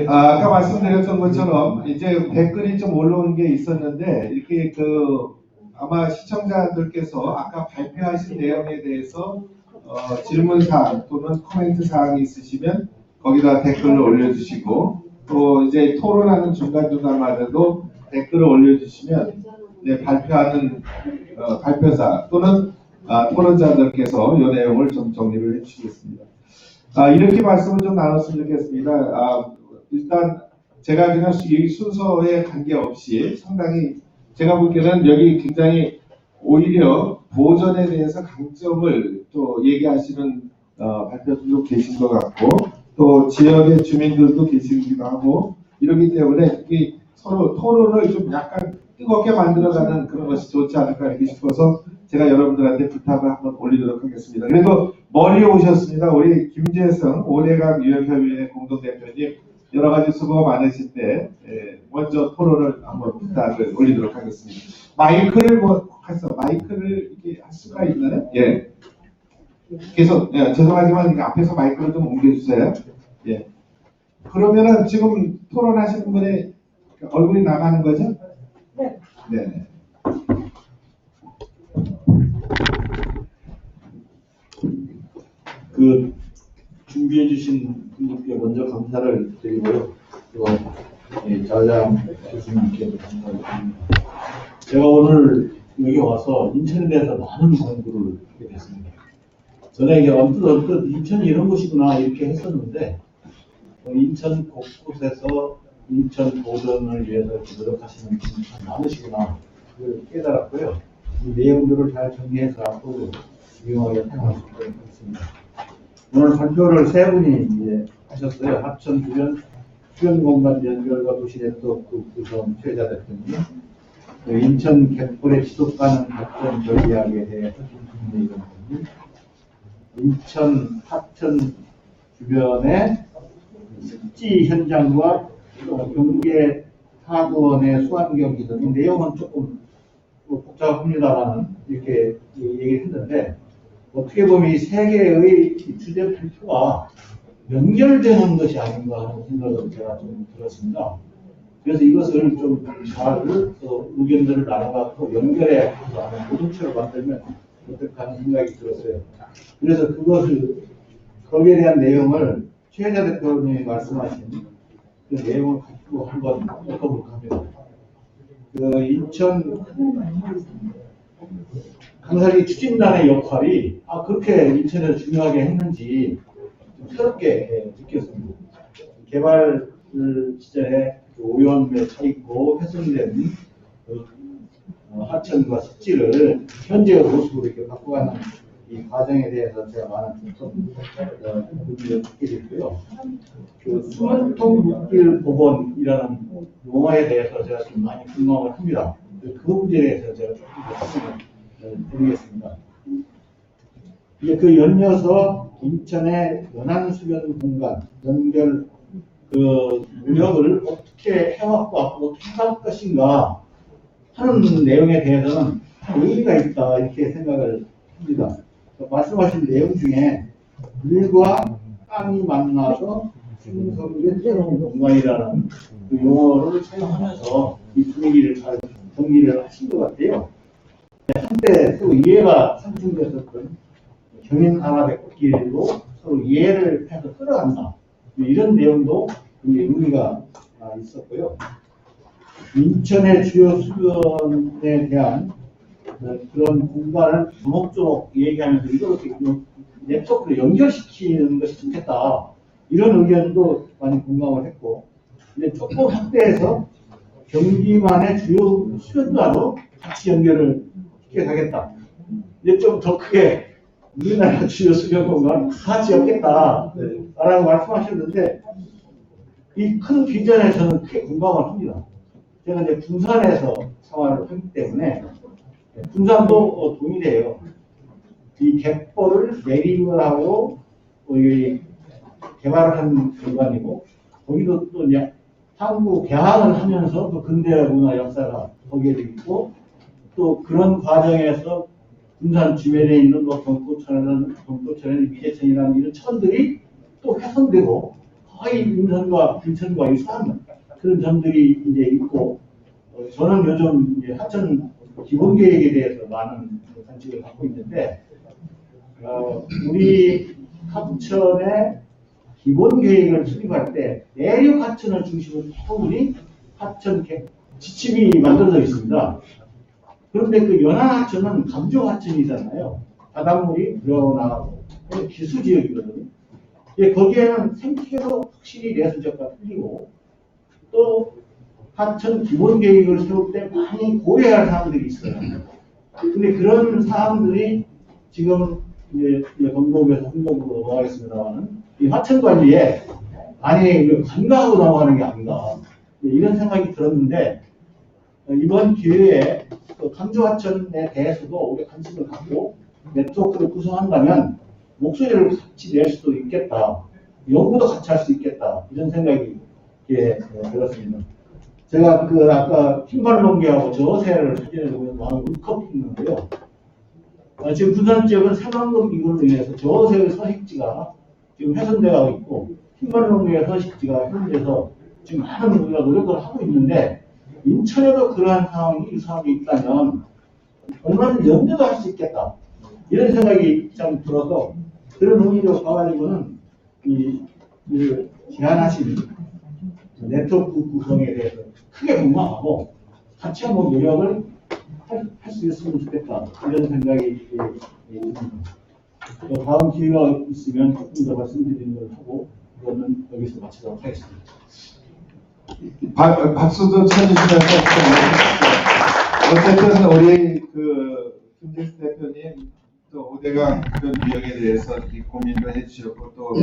아까 말씀드렸던 것처럼 이제 댓글이 좀 올라온 게 있었는데 이렇게 아마 시청자들께서 아까 발표하신 내용에 대해서 질문 사항 또는 코멘트 사항이 있으시면 거기다 댓글을 올려주시고 또 이제 토론하는 중간중간마다도 댓글을 올려주시면 발표하는 발표자 또는 토론자들께서 이 내용을 좀 정리를 해주시겠습니다. 이렇게 말씀을 좀 나눴으면 좋겠습니다. 일단 제가 그냥 이 순서에 관계없이 상당히 제가 보기에는 여기 굉장히 오히려 보전에 대해서 강점을 또 얘기하시는 발표들도 계신 것 같고 또 지역의 주민들도 계시기도 하고 이러기 때문에 서로 토론을 좀 약간 뜨겁게 만들어가는 그런 것이 좋지 않을까 이렇게 싶어서 제가 여러분들한테 부탁을 한번 올리도록 하겠습니다. 그래도 멀리 오셨습니다. 우리 김재성 5대강 유역협의회 공동대표님 여러 가지 수고가 많으신데 먼저 토론을 한번 부탁을 올리도록 하겠습니다. 마이크를 마이크를 이렇게 할 수가 있나요? 예. 계속 죄송하지만 앞에서 마이크를 좀 옮겨주세요. 예. 그러면은 지금 토론하시는 분의 얼굴이 나가는 거죠? 네. 네. 준비해주신 분들께 먼저 감사를 드리고요. 또 자장 교수님께도 감사를 드립니다. 제가 오늘 여기 와서 인천에 대해서 많은 공부를 하게 됐습니다. 저는 이게 언뜻 인천이 이런 곳이구나 이렇게 했었는데 인천 곳곳에서 인천 보전을 위해서 노력하시는 분이 참 많으시구나 그걸 깨달았고요. 이 내용들을 잘 정리해서 앞으로 유용하게 사용할 수 있도록 하겠습니다. 오늘 발표를 세 분이 이제 하셨어요. 합천 주변 공간 연결과 도시 네트워크 구성 최자 대표님, 인천 갯벌의 지속가능 발전 전략에 대해서 김승래 의원님, 인천 하천 주변의 습지 현장과 경계 하구원의 수환경 기준 이 내용은 조금 복잡합니다라는 이렇게 얘기했는데 어떻게 보면 이 세 개의 주제 발표가 연결되는 것이 아닌가 하는 생각을 제가 좀 들었습니다. 그래서 이것을 좀 잘 의견들을 나눠갖고 연결해 공동체로 만들면 어떨까 하는 생각이 들었어요. 그래서 거기에 대한 내용을 최혜자 대표님이 말씀하신 그 내용을 가지고 한번 엮어볼까 합니다. 인천 강사리 추진단의 역할이 그렇게 인천에서 중요하게 했는지 좀 새롭게 느꼈습니다. 개발 시절에 오염에 차 있고 훼손된 하천과 습지를 현재의 모습으로 이렇게 바꿔가는 이 과정에 대해서 제가 많은 의미를 갖게 됐고요. 수문통 묵길 법원이라는 용어에 대해서 제가 좀 많이 궁금을 합니다. 그 문제에 대해서 제가 조금 더 설명을 드리겠습니다. 이제 연이어서 인천의 연안수변 공간 연결 노력을 어떻게 해왔고 앞으로 어떻게 할 것인가 하는 내용에 대해서는 의의가 있다 이렇게 생각을 합니다. 말씀하신 내용 중에 물과 땅이 만나서 생성된 새로운 공간이라는 그 용어를 사용하면서 이 분위기를 잘 정리를 하신 것 같아요. 한때 또 이해가 상충됐었던 경인암압의 꽃길로 서로 이해를 해서 끌어간다. 이런 내용도 의미가 있었고요. 인천의 주요 수변에 대한 그런 공간을 조목조목 얘기하면서 이걸 네트워크로 연결시키는 것이 좋겠다. 이런 의견도 많이 공감을 했고, 근데 조금 확대해서 경기만의 주요 수변과도 같이 연결을 시켜가겠다. 이제 좀 더 크게 우리나라 주요 수변공간 같이 엮겠다. 라고 말씀하셨는데, 이 큰 비전에 저는 크게 공감을 합니다. 제가 이제 군산에서 생활을 하기 때문에 군산도 동일해요. 이 갯벌을 내림을 하고 개발을 한 공간이고 거기도 또 이제 한국 개항을 하면서 또 근대 문화 역사가 거기에 있고 또 그런 과정에서 군산 주변에 있는 동토천에는 미제천이라는 이런 천들이 또 훼손되고 거의 인천과 유사한 그런 점들이 이제 있고, 저는 요즘 이제 하천 기본 계획에 대해서 많은 관심을 갖고 있는데, 우리 하천의 기본 계획을 수립할 때 내륙 하천을 중심으로 충분히 하천 지침이 만들어져 있습니다. 그런데 그 연안 하천은 감조 하천이잖아요. 바닷물이 들어나가고 기수 지역이거든요. 거기에는 생태계도 확실히 내수지역과 틀리고, 또 하천 기본 계획을 세울 때 많이 고려할 사항들이 있어요. 근데 그런 사항들이 지금 이제 건국에서 행정부로 넘어가겠습니다만은 이 하천 관리에 많이 간과하고 넘어가는 게 아닌가 이런 생각이 들었는데, 이번 기회에 감조 하천에 대해서도 우리 관심을 갖고 네트워크를 구성한다면 목소리를 같이 낼 수도 있겠다, 연구도 같이 할 수 있겠다, 이런 생각이 들었습니다. 제가 아까 흰발롱기하고 저어새를 사진을 보면 마음이 울컥했는데요. 지금 부산 지역은 새만금 이걸로 인해서 저어새의 서식지가 지금 훼손되어 있고, 흰발롱기의 서식지가 훼손돼서 지금 많은 우리가 노력을 하고 있는데, 인천에도 그러한 상황이 유사하게 있다면 얼마든지 연대도 할 수 있겠다, 이런 생각이 참 들어서, 그런 의미로 봐가지고는 제안하신 네트워크 구성에 대해서 크게 공감하고 같이 한번 노력을 할 수 있으면 좋겠다, 이런 생각이 듭니다. 다음 기회가 있으면 조금 더 말씀드리는 걸 하고 이거는 여기서 마치도록 하겠습니다. 박수도 쳐주시면서 어쨌든 우리 김재수 대표님 또 5대강 그런 유형에 대해서 이렇게 고민도 해주셨고, 또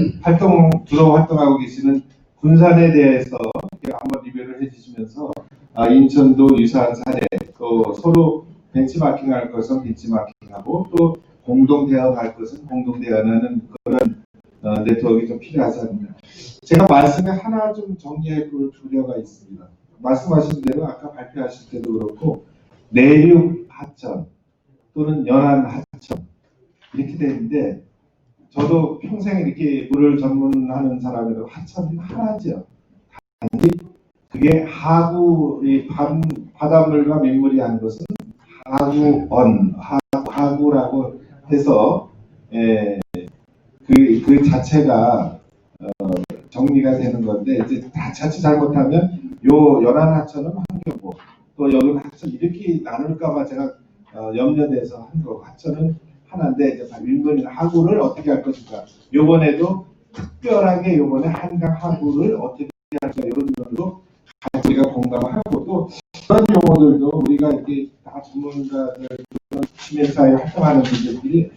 주로 활동하고 계시는 군산에 대해서 이렇게 한번 리뷰를 해주시면서 인천도 유사한 사례, 또 서로 벤치마킹할 것은 벤치마킹하고 또 공동 대응할 것은 공동 대응하는 그런 네트워크가 좀 필요하지 않나. 제가 말씀에 하나 좀 정리해 볼 필요가 있습니다. 말씀하신 대로 아까 발표하실 때도 그렇고 내륙 하천 또는 연안 하천 이렇게 되는데, 저도 평생 이렇게 물을 전문하는 사람이라도 하천이 하나죠. 단지 그게 하구, 바닷물과 민물이 하는 것은 하구라고 해서 그 자체가 정리가 되는 건데, 이제 자칫 잘못하면 요 연안 하천은 환경부, 또 여름 하천 이렇게 나눌까봐 제가 염려돼서 한 거고, 하천은 하나인데 이제 민물이나 하구를 어떻게 할 것인가. 요번에도 특별하게 요번에 한강 하구를 어떻게 할까, 이런 걸로 우리가 공감하고, 또 그런 용어들도 우리가 이렇게 다 전문가들, 시민사회 활동하는 분들이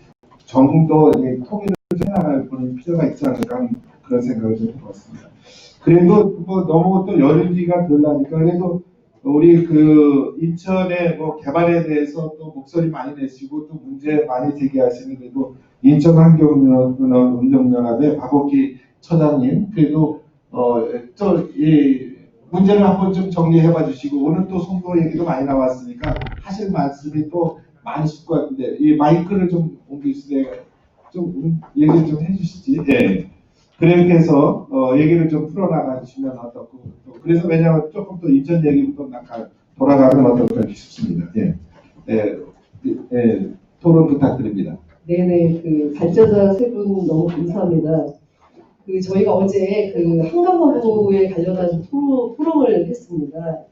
정도 통일을 해나갈 필요가 있지 않을까 하는 그런 생각을 좀 해봤습니다. 그리고 뭐 너무 또 여름기가 덜 나니까 그래도 우리 인천의 개발에 대해서 또 목소리 많이 내시고 또 문제 많이 제기하시는 그래도 인천환경운동연합의 박옥기 처장님, 그래도 이 문제를 한번 좀 정리해봐 주시고, 오늘 또 송도 얘기도 많이 나왔으니까 하실 말씀이 또 많으실 것 같은데, 이 마이크를 좀 옮기시되 좀 얘기를 좀 해주시지. 예. 그렇게 해서 얘기를 좀 풀어나가 주시면 어떻고, 그래서 왜냐하면 조금 또 인천 얘기부터 돌아가면 어떨까 싶습니다. 예. 토론 부탁드립니다. 네네, 발제자 세 분 너무 감사합니다. 저희가 어제 한강허브에 관련한 포럼을 했습니다.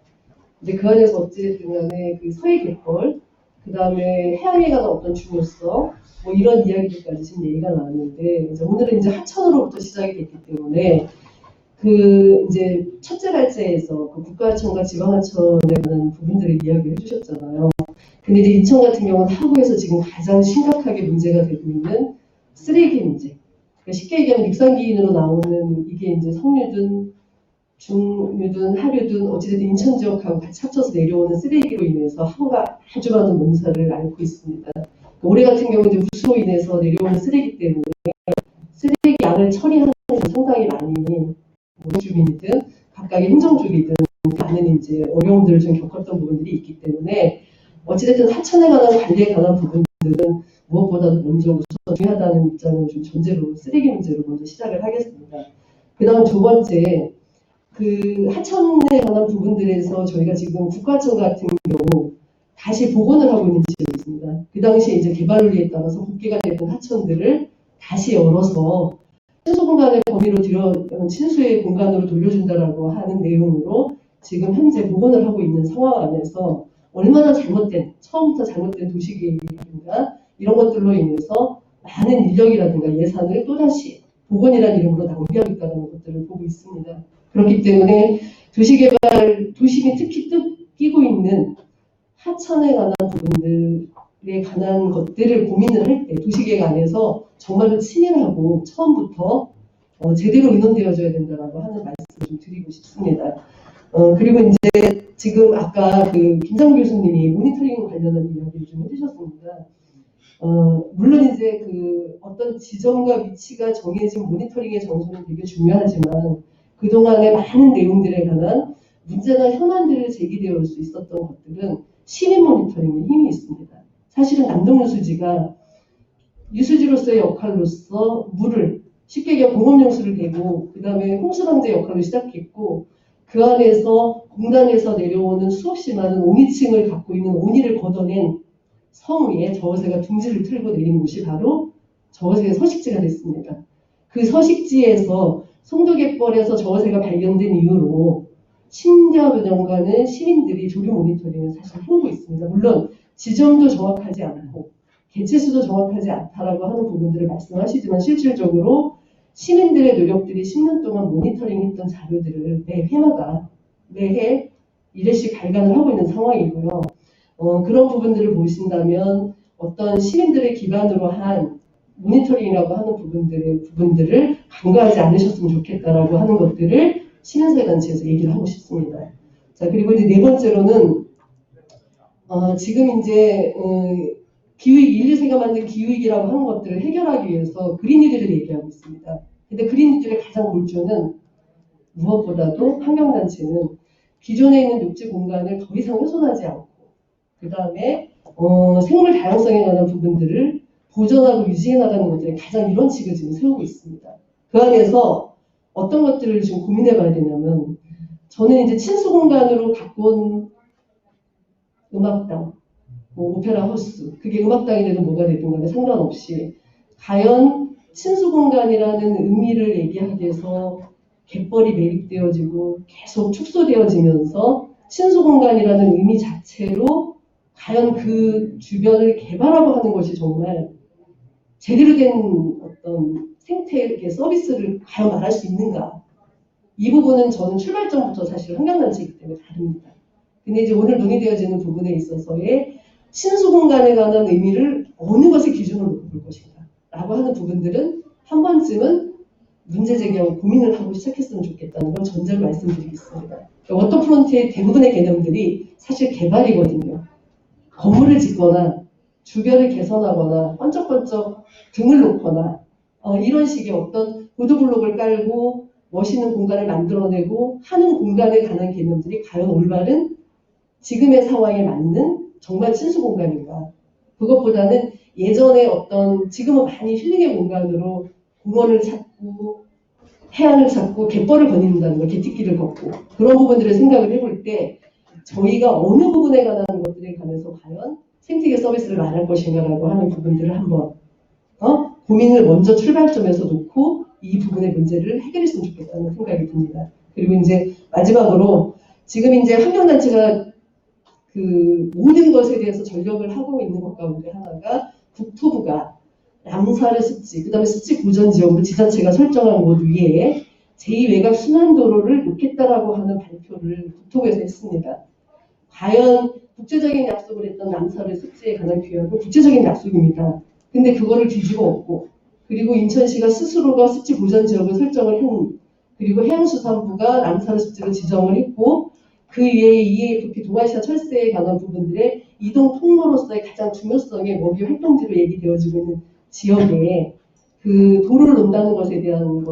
이제 그 안에서 어찌됐든 간에 서해 갯벌, 그 다음에 해양에 관한 어떤 중요성, 뭐 이런 이야기들까지 지금 얘기가 나왔는데, 이제 오늘은 이제 하천으로부터 시작이 됐기 때문에, 이제 첫째 발제에서 국가하천과 지방하천에 관한 부분들을 이야기를 해주셨잖아요. 근데 이제 인천 같은 경우는 하구에서 지금 가장 심각하게 문제가 되고 있는 쓰레기 문제. 그러니까 쉽게 얘기하면 육상기인으로 나오는 이게 이제 성유든 중유든 하류든 어찌됐든 인천 지역하고 같이 합쳐서 내려오는 쓰레기로 인해서 하구가 아주 많은 몸살을 앓고 있습니다. 올해 같은 경우 이제 우수로 인해서 내려오는 쓰레기 때문에 쓰레기 양을 처리하는 데 상당히 많이 주민이든 각각의 행정주기든 많은 이제 어려움들을 좀 겪었던 부분들이 있기 때문에 어찌됐든 하천에 관한 관리에 관한 부분들은 무엇보다도 먼저 우선 중요하다는 입장을 좀 전제로 쓰레기 문제로 먼저 시작을 하겠습니다. 그다음 두 번째, 그 하천에 관한 부분들에서 저희가 지금 국가청 같은 경우 다시 복원을 하고 있는 지역이 있습니다. 그 당시에 이제 개발논리에 따라서 복개가 되는 하천들을 다시 열어서 친수 공간의 범위로 친수의 공간으로 돌려준다라고 하는 내용으로 지금 현재 복원을 하고 있는 상황 안에서 얼마나 처음부터 잘못된 도시계획이라든가 이런 것들로 인해서 많은 인력이라든가 예산을 또다시 복원이라는 이름으로 낭비하고 있다는 것들을 보고 있습니다. 그렇기 때문에 도시개발, 도심이 특히 끼고 있는 하천에 관한 부분들에 관한 것들을 고민을 할 때 도시계획 안에서 정말로 친일하고 처음부터 제대로 의논되어져야 된다라고 하는 말씀을 좀 드리고 싶습니다. 그리고 이제 지금 아까 그 김상 교수님이 모니터링 관련한 이야기를 좀 해주셨습니다. 물론 이제 그 어떤 지점과 위치가 정해진 모니터링의 장소는 되게 중요하지만 그동안의 많은 내용들에 관한 문제나 현안들을 제기되어 올 수 있었던 것들은 시민 모니터링에 힘이 있습니다. 사실은 남동유수지가 유수지로서의 역할로서 물을 쉽게 얘기하면 공업용수를 대고 그 다음에 홍수방제 역할로 시작했고 그 안에서 공단에서 내려오는 수없이 많은 오니층을 갖고 있는 오니를 걷어낸 성 위에 저어새가 둥지를 틀고 내린 곳이 바로 저어새의 서식지가 됐습니다. 그 서식지에서 송도갯벌에서 저어새가 발견된 이후로 10여 년간은 시민들이 조류 모니터링을 사실 해오고 있습니다. 물론 지점도 정확하지 않고 개체수도 정확하지 않다라고 하는 부분들을 말씀하시지만 실질적으로 시민들의 노력들이 10년 동안 모니터링했던 자료들을 매해 1회씩 발간을 하고 있는 상황이고요. 그런 부분들을 보신다면 어떤 시민들의 기반으로 한 모니터링이라고 하는 부분들을 간과하지 않으셨으면 좋겠다라고 하는 것들을 시민사회단체에서 얘기를 하고 싶습니다. 자, 그리고 이제 네 번째로는 지금 이제 기후위기, 인류세가 만든 기후위기라고 하는 것들을 해결하기 위해서 그린뉴딜을 얘기하고 있습니다. 근데 그린뉴딜의 가장 골조는 무엇보다도 환경단체는 기존에 있는 녹지 공간을 더 이상 훼손하지 않고 그 다음에 생물 다양성에 관한 부분들을 보존하고 유지해 나가는 것들이 가장 이론칙을 지금 세우고 있습니다. 그 안에서 어떤 것들을 지금 고민해 봐야 되냐면 저는 이제 친수 공간으로 갖고 온 음악당, 오페라 하우스, 그게 음악당이 되든 뭐가 되든 간에 상관없이 과연 친수 공간이라는 의미를 얘기하기 위해서 갯벌이 매립되어지고 계속 축소되어지면서 친수 공간이라는 의미 자체로 과연 그 주변을 개발하고 하는 것이 정말 제대로 된 어떤 생태계 서비스를 과연 말할 수 있는가? 이 부분은 저는 출발점부터 사실 환경단체이기 때문에 다릅니다. 근데 이제 오늘 논의되어지는 부분에 있어서의 친수 공간에 관한 의미를 어느 것을 기준으로 놓고 볼 것인가 라고 하는 부분들은 한 번쯤은 문제 제기하고 고민을 하고 시작했으면 좋겠다는 걸 전제로 말씀드리겠습니다. 워터프론트의 대부분의 개념들이 사실 개발이거든요. 건물을 짓거나 주변을 개선하거나 번쩍번쩍 등을 놓거나 이런 식의 어떤 보도블록을 깔고 멋있는 공간을 만들어내고 하는 공간에 관한 개념들이 과연 올바른 지금의 상황에 맞는 정말 친수 공간인가. 그것보다는 예전에 어떤 지금은 많이 힐링의 공간으로 공원을 찾고 해안을 찾고 갯벌을 거닌다는 거, 개특기를 걷고 그런 부분들을 생각을 해볼 때 저희가 어느 부분에 관한 것들에 관해서 과연 생태계 서비스를 말할 것인가라고 하는 부분들을 한번 고민을 먼저 출발점에서 놓고 이 부분의 문제를 해결했으면 좋겠다는 생각이 듭니다. 그리고 이제 마지막으로 지금 이제 환경단체가 그 모든 것에 대해서 전력을 하고 있는 것 가운데 하나가 국토부가 람사르 습지, 그 다음에 습지 보전지역으로 지자체가 설정한 곳 위에 제2외곽 순환도로를 놓겠다라고 하는 발표를 국토부에서 했습니다. 과연 국제적인 약속을 했던 람사르 습지에 관한 규약은 국제적인 약속입니다. 근데 그거를 뒤집어 엎고 그리고 인천시가 스스로가 습지 보전지역을 설정을 한 그리고 해양수산부가 람사르 습지로 지정을 했고 그 위에 EAFP 동아시아 철새에 관한 부분들의 이동 통로로서의 가장 중요성의 먹이 활동지로 얘기되어지고 있는 지역에 그 도로를 논다는 것에 대한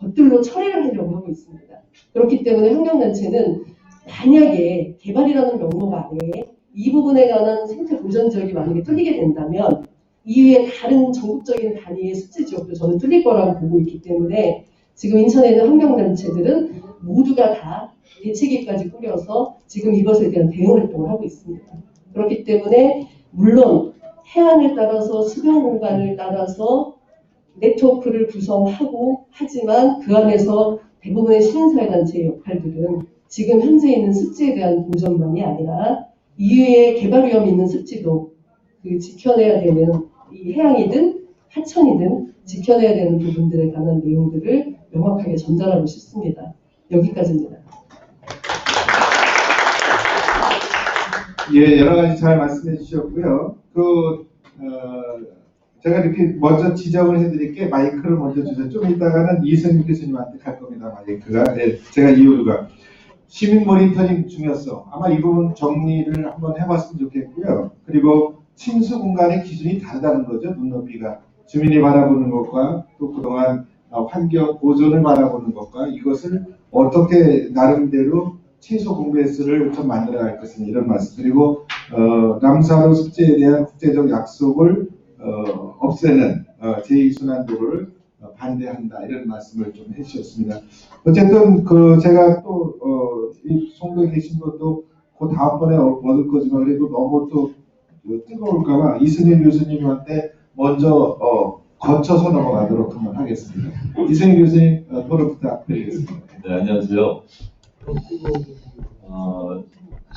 것들로 처리를 하려고 하고 있습니다. 그렇기 때문에 환경단체는 만약에 개발이라는 명목 아래 이 부분에 관한 생태 보전 지역이 만약에 뚫리게 된다면 이후에 다른 전국적인 단위의 습지 지역도 저는 뚫릴 거라고 보고 있기 때문에 지금 인천에 있는 환경단체들은 모두가 다 대책위까지 꾸려서 지금 이것에 대한 대응 활동을 하고 있습니다. 그렇기 때문에 물론 해안을 따라서 수변 공간을 따라서 네트워크를 구성하고 하지만 그 안에서 대부분의 시민사회단체의 역할들은 지금 현재 있는 습지에 대한 보전만이 아니라 이후에 개발 위험이 있는 습지도 그 지켜내야 되는 이 해양이든 하천이든 지켜내야 되는 부분들에 관한 내용들을 명확하게 전달하고 싶습니다. 여기까지입니다. 예, 여러 가지 잘 말씀해 주셨고요. 제가 이렇게 먼저 지적을 해드릴 게 마이크를 먼저 주세요. 좀 이따가는 이승윤 교수님한테 갈 겁니다. 마이크가. 네, 제가 이유가 시민 모니터링 중요성. 아마 이 부분 정리를 한번 해봤으면 좋겠고요. 그리고 침수 공간의 기준이 다르다는 거죠. 눈높이가. 주민이 바라보는 것과 또 그동안 환경 보존을 바라보는 것과 이것을 어떻게 나름대로 최소 공배수를 좀 만들어갈 것은 이런 말씀. 그리고 남사로 습지에 대한 국제적 약속을 없애는 제2순환도를 반대한다 이런 말씀을 좀 해주셨습니다. 어쨌든 제가 또이 송도에 계신 분도 그 다음번에 얻을 거지만 그래도 너무 또 뜨거울까봐 이승일 교수님한테 먼저 거쳐서 넘어가도록 한번 하겠습니다. 이승일 교수님 토론 부탁드리겠습니다. 네, 안녕하세요.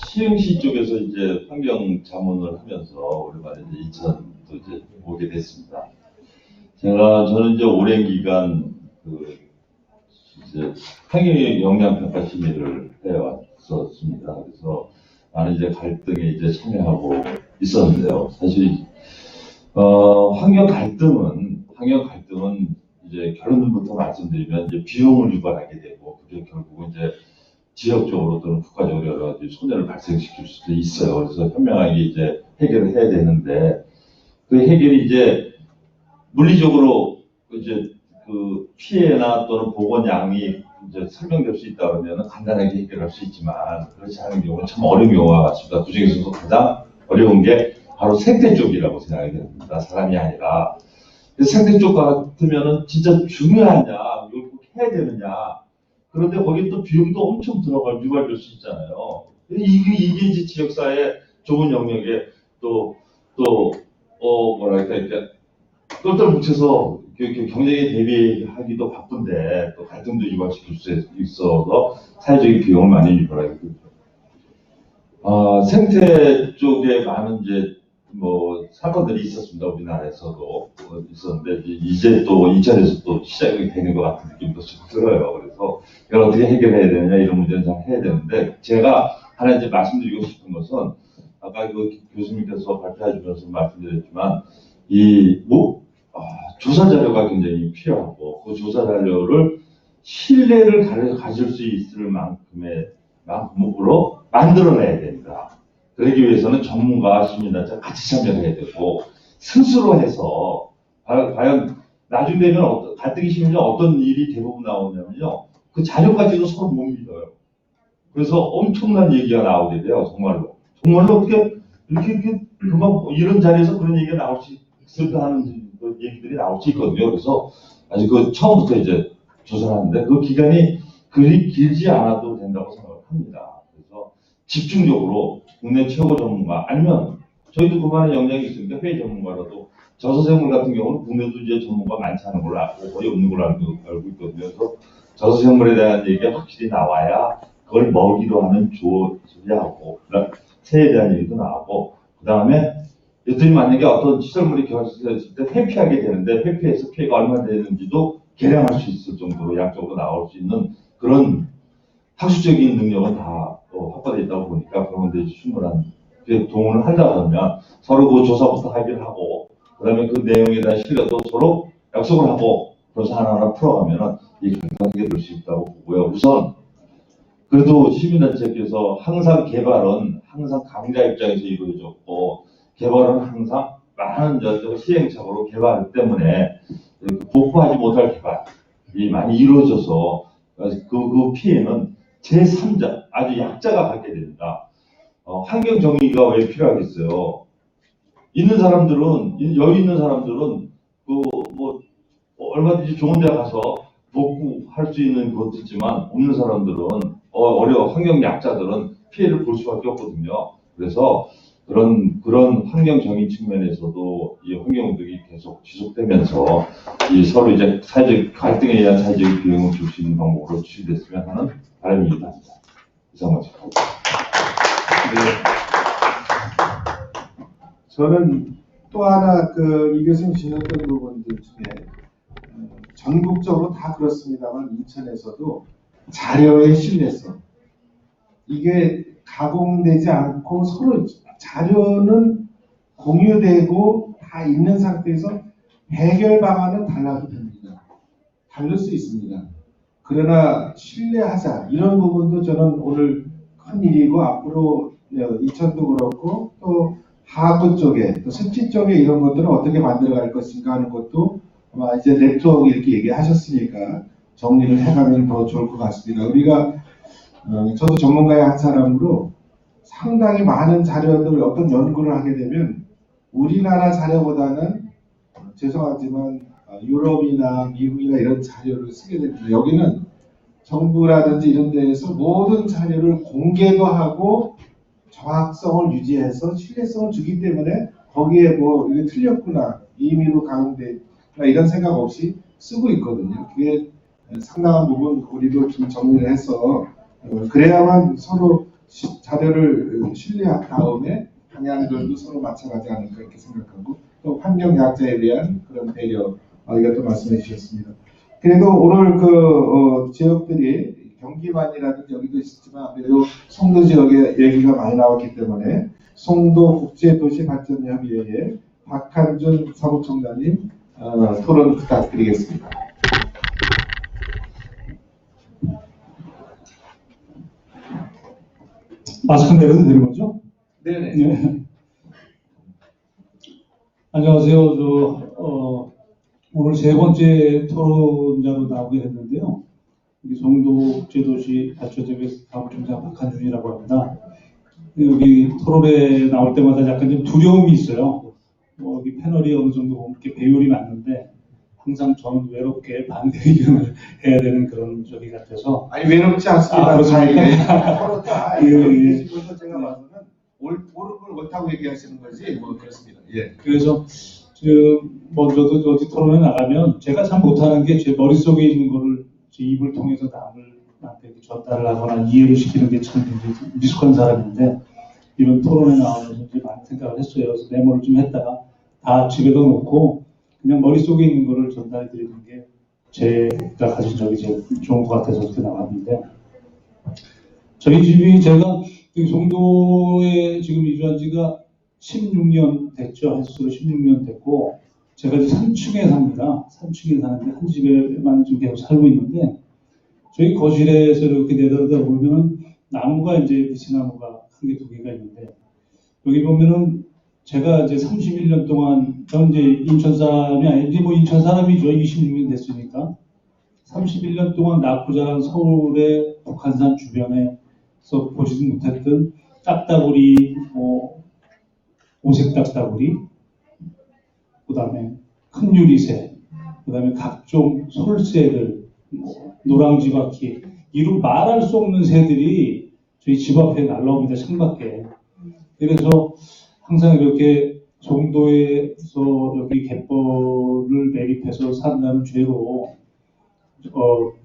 시흥시 쪽에서 이제 환경 자문을 하면서 오랜만에 이제 인천도 이제 오게 됐습니다. 저는 이제 오랜 기간 이제 환경 영향 평가 심의를 해왔었습니다. 그래서 많은 이제 갈등에 이제 참여하고 있었는데요. 사실 환경 갈등은 이제 결론부터 말씀드리면 이제 비용을 유발하게 되고 그게 결국은 이제 지역적으로 또는 국가적으로 여러 가지 손해를 발생시킬 수도 있어요. 그래서 현명하게 이제 해결을 해야 되는데 그 해결이 이제 물리적으로 이제 그 피해나 또는 보건 양이 이제 설명될 수 있다 그러면 간단하게 해결할 수 있지만 그렇지 않은 경우는 참 어려운 경우가 많습니다. 그 중에서도 가장 어려운 게 바로 생태 쪽이라고 생각이 됩니다. 사람이 아니라. 생태 쪽 같으면은 진짜 중요하냐, 이걸 꼭 해야 되느냐. 그런데 거기 또 비용도 엄청 유발될 수 있잖아요. 이게 이제 지역사회 좁은 영역에 뭐랄까, 이렇게 똘똘 뭉쳐서 경쟁에 대비하기도 바쁜데 또 갈등도 유발시킬 수 있어서 사회적인 비용을 많이 유발하게 되죠. 생태 쪽에 많은 이제 사건들이 있었습니다. 우리나라에서도 있었는데 이제 또 2차에서 또 시작이 되는 것 같은 느낌도 좀 들어요. 그래서 이걸 어떻게 해결해야 되느냐 이런 문제는 잘 해야 되는데 제가 하나 이제 말씀드리고 싶은 것은 아까 그 교수님께서 발표해 주면서 말씀드렸지만 조사 자료가 굉장히 필요하고 그 조사 자료를 신뢰를 가질 수 있을 만큼으로 만들어내야 됩니다. 그러기 위해서는 전문가와 시민단체가 같이 참여를 해야 되고 스스로 해서 과연 나중 되면 갈등이 심해지면 어떤 일이 대부분 나오냐면요. 그 자료까지도 서로 못 믿어요. 그래서 엄청난 얘기가 나오게 돼요. 정말로 어떻게 이렇게 금방 이런 자리에서 그런 얘기가 나올 수 있을까 하는 얘기들이 나올 수 있거든요. 그래서 아직 처음부터 이제 조사를 하는데 그 기간이 그리 길지 않아도 된다고 생각을 합니다. 그래서 집중적으로 국내 최고 전문가 아니면 저희도 그만한 역량이 있으니까 회의 전문가라도 저서생물 같은 경우는 국내도 이제 전문가 많지 않은 걸로 알고 거의 없는 걸로 알고 있거든요. 그래서 저서생물에 대한 얘기가 확실히 나와야 그걸 먹이로 하는 조리하고 새에 대한 얘기도 나오고 그 다음에 이들이 만약에 어떤 시설물이 결핍했을 때 회피하게 되는데 회피해서 피해가 얼마나 되는지도 계량할 수 있을 정도로 양적으로 나올 수 있는 그런 학술적인 능력은 다 확보되어 있다고 보니까 그런 데 충분한 동원을 한다 그러면 서로 그 조사부터 하기를 하고 그 다음에 그 내용에 대한 신뢰도 서로 약속을 하고 그래서 하나하나 풀어가면은 이게 가능하게 될 수 있다고 보고요. 우선 그래도 시민단체께서 항상 개발은 항상 강자 입장에서 이루어졌고 개발은 항상 많은 시행착오로 개발 때문에 복구하지 못할 개발이 많이 이루어져서 그 피해는 제3자, 아주 약자가 갖게 됩니다. 환경 정의가 왜 필요하겠어요? 여유 있는 사람들은 얼마든지 좋은 데 가서 돕고 할 수 있는 것도 있지만 없는 사람들은 환경 약자들은 피해를 볼 수밖에 없거든요. 그래서 그런 환경적인 측면에서도 이 환경운동이 계속 지속되면서 이 서로 이제 사회적 갈등에 의한 사회적 비용을 줄 수 있는 방법으로 추진됐으면 하는 바람입니다. 이상 마치겠습니다. 저는 또 하나 이 교수님 지적된 부분들 중에 전국적으로 다 그렇습니다만 인천에서도 자료의 신뢰성 이게 가공되지 않고 서로 자료는 공유되고 다 있는 상태에서 해결 방안은 달라도 됩니다. 다를 수 있습니다. 그러나 신뢰하자 이런 부분도 저는 오늘 큰 일이고 앞으로 인천도 그렇고 또 하구 쪽에 또 습지 쪽에 이런 것들을 어떻게 만들어갈 것인가 하는 것도 아마 이제 네트워크 이렇게 얘기하셨으니까 정리를 해가면 더 좋을 것 같습니다. 우리가 저도 전문가의 한 사람으로 상당히 많은 자료들 어떤 연구를 하게 되면 우리나라 자료보다는 죄송하지만 유럽이나 미국이나 이런 자료를 쓰게 됩니다. 여기는 정부라든지 이런 데에서 모든 자료를 공개도 하고 정확성을 유지해서 신뢰성을 주기 때문에 거기에 이게 틀렸구나 임의로 가공됐구나 이런 생각 없이 쓰고 있거든요. 그게 상당한 부분 우리도 좀 정리를 해서 그래야만 서로 자료를 신뢰한 다음에 방향들도 서로 맞춰가지 않을까 이렇게 생각하고 또 환경 약자에 대한 그런 배려 이것도 말씀해 주셨습니다. 그래도 오늘 지역들이 경기만이라든지 여기도 있었지만 그래도 송도 지역의 얘기가 많이 나왔기 때문에 송도 국제도시발전협의회의 박한준 사무총장님 토론 부탁드리겠습니다. 마스크 내려도 되는 거죠? 네네. 네. 안녕하세요. 오늘 세 번째 토론자로 나오게 됐는데요. 우리 송도 국제도시 발전협의회 사무총장 박한준이라고 합니다. 여기 토론에 나올 때마다 약간 좀 두려움이 있어요. 여기 패널이 어느 정도 이렇게 배율이 맞는데 항상 저는 외롭게 반대 의견을 해야 되는 그런 적이 같아서. 아니 외롭지 않습니다. 그렇습니까? 서로 다 예, 계시고서 제가 봐서는 옳은 걸 옳다고 얘기하시는 거지 그렇습니다. 예. 그래서 먼저도 어디 토론에 나가면 제가 참 못하는 게 제 머릿속에 있는 거를 제 입을 통해서 남한테 전달을 하거나 이해를 시키는 게 참 미숙한 사람인데 이런 토론에 나오면서 이제 많이 생각을 했어요. 그래서 메모를 좀 했다가 다 집에다 놓고 그냥 머릿속에 있는 거를 전달해 드리는 게 제가 가진 적이 제일 좋은 것 같아서 이렇게 나왔는데 저희 집이 제가 송도에 지금 이주한 지가 16년 됐죠. 횟수로 16년 됐고 제가 이제 3층에 삽니다. 3층에 사는데 한 집에만 좀 계속 살고 있는데 저희 거실에서 이렇게 내려다 보면은 나무가 이제 미치나무가 한 개, 두 개가 있는데 여기 보면은 제가 이제 31년 동안 전 이제 인천 사람이 아니지 인천 사람이죠. 26년 됐으니까 31년 동안 낳고 자란 서울의 북한산 주변에서 보지도 못했던 딱따구리, 오색 딱따구리, 그다음에 큰 유리새, 그다음에 각종 솔새들, 노랑쥐바퀴 이루 말할 수 없는 새들이 저희 집 앞에 날라옵니다. 창밖에. 그래서 항상 이렇게 송도에서 여기 갯벌을 매립해서 산다는 죄로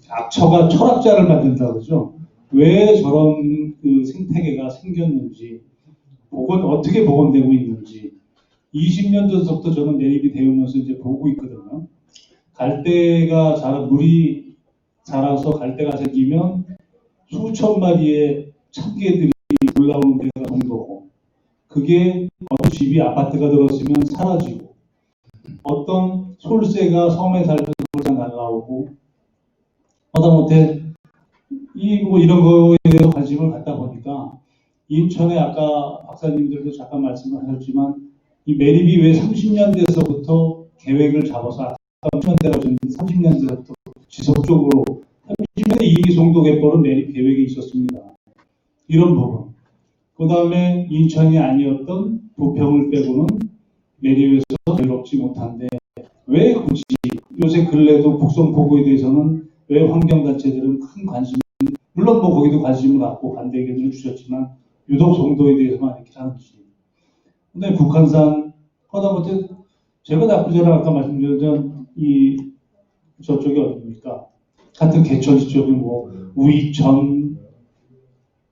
악처가 철학자를 만든다 그러죠. 왜 저런 생태계가 생겼는지, 어떻게 복원되고 있는지 20년 전부터 저는 매립이 되면서 이제 보고 있거든요. 물이 자라서 갈대가 생기면 수천 마리의 참개들이 올라오는 데가 송도고 그게 어떤 집이 아파트가 들었으면 사라지고 어떤 솔새가 섬에 살던 솔새가 날라오고 하다못해 이런 거에 대해서 관심을 갖다 보니까 인천에 아까 박사님들도 잠깐 말씀을 하셨지만 이 매립이 왜 30년 대에서부터 계획을 잡아서 아까 30년 대부터 지속적으로 30년에 이미 송도 갯벌은 매립 계획이 있었습니다. 이런 부분. 그 다음에 인천이 아니었던 부평을 빼고는 매립에서 즐겁지 못한데 왜 굳이 요새 근래도 북성포구에 대해서는 왜 환경단체들은 큰 관심, 물론 뭐 거기도 관심을 갖고 반대 의견을 주셨지만 유독 송도에 대해서만 이렇게 하는지. 근데 북한산 하다못해 제가 나쁘지 않아 아까 말씀드렸던 이 저쪽이 어디입니까? 같은 개천시 쪽이 뭐 우이천,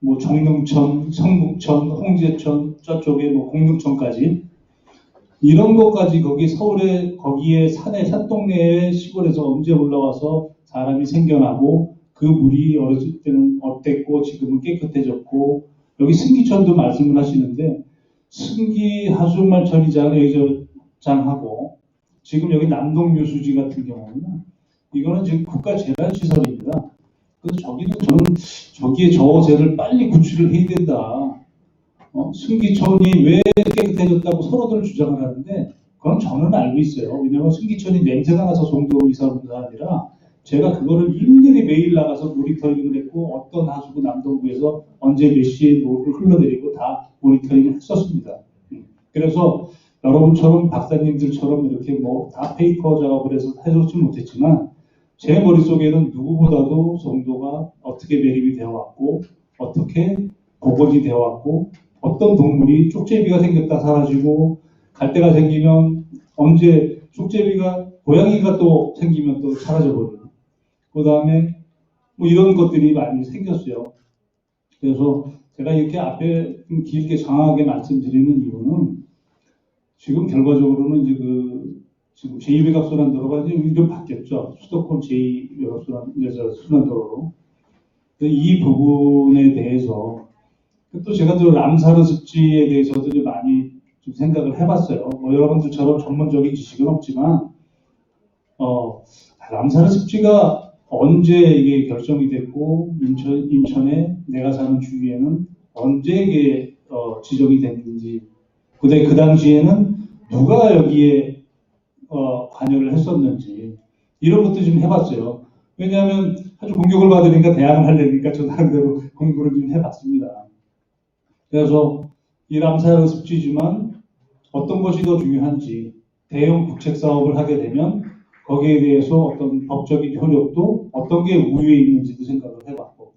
뭐 정릉천, 성북천, 홍제천 저쪽에 뭐 공릉천까지 이런 것까지 거기 서울에 거기에 산에 산동네에 시골에서 언제 올라와서 사람이 생겨나고 그 물이 어렸을 때는 어땠고 지금은 깨끗해졌고 여기 승기천도 말씀을 하시는데 승기 하수말 처리장하고 지금 여기 남동유수지 같은 경우는 이거는 지금 국가재난시설입니다. 그래서 저기는 저는 저기에 저어제를 빨리 구출을 해야 된다. 승기천이 왜 깨끗해졌다고 서로들 주장을 하는데 그건 저는 알고 있어요. 왜냐하면 승기천이 냄새가 나서 송도로 이사 온 게 아니라 제가 그거를 일일이 매일 나가서 모니터링을 했고 어떤 하수구 남동구에서 언제 몇 시에 뭐를 흘러내리고 다 모니터링을 했었습니다. 그래서 여러분처럼 박사님들처럼 이렇게 뭐 다 페이퍼 작업을 해서 해줬지 못했지만 제 머릿속에는 누구보다도 송도가 어떻게 매립이 되어 왔고 어떻게 복원이 되어 왔고 어떤 동물이 쪽제비가 생겼다 사라지고 갈대가 생기면 언제 쪽제비가 고양이가 또 생기면 또 사라져버리고 그 다음에 뭐 이런 것들이 많이 생겼어요. 그래서 제가 이렇게 앞에 좀 길게 장하게 말씀드리는 이유는 지금 결과적으로는 이제 지금 제2외곽순환도로가 이제 이름 바뀌었죠. 수도권 제2외곽순환도로로. 이 부분에 대해서 또 제가 또 람사르 습지에 대해서도 좀 많이 좀 생각을 해봤어요. 뭐 여러분들처럼 전문적인 지식은 없지만 람사르 습지가 언제 이게 결정이 됐고 인천에 내가 사는 주위에는 언제 이게 지정이 됐는지 그다음에 그 당시에는 누가 여기에 관여를 했었는지 이런 것도 좀 해봤어요. 왜냐하면 아주 공격을 받으니까 대항을 하려니까 저 나름대로 공부를 좀 해봤습니다. 그래서 이 람사르 습지지만 어떤 것이 더 중요한지 대형 국책 사업을 하게 되면 거기에 대해서 어떤 법적인 효력도 어떤 게 우위에 있는지도 생각을 해봤고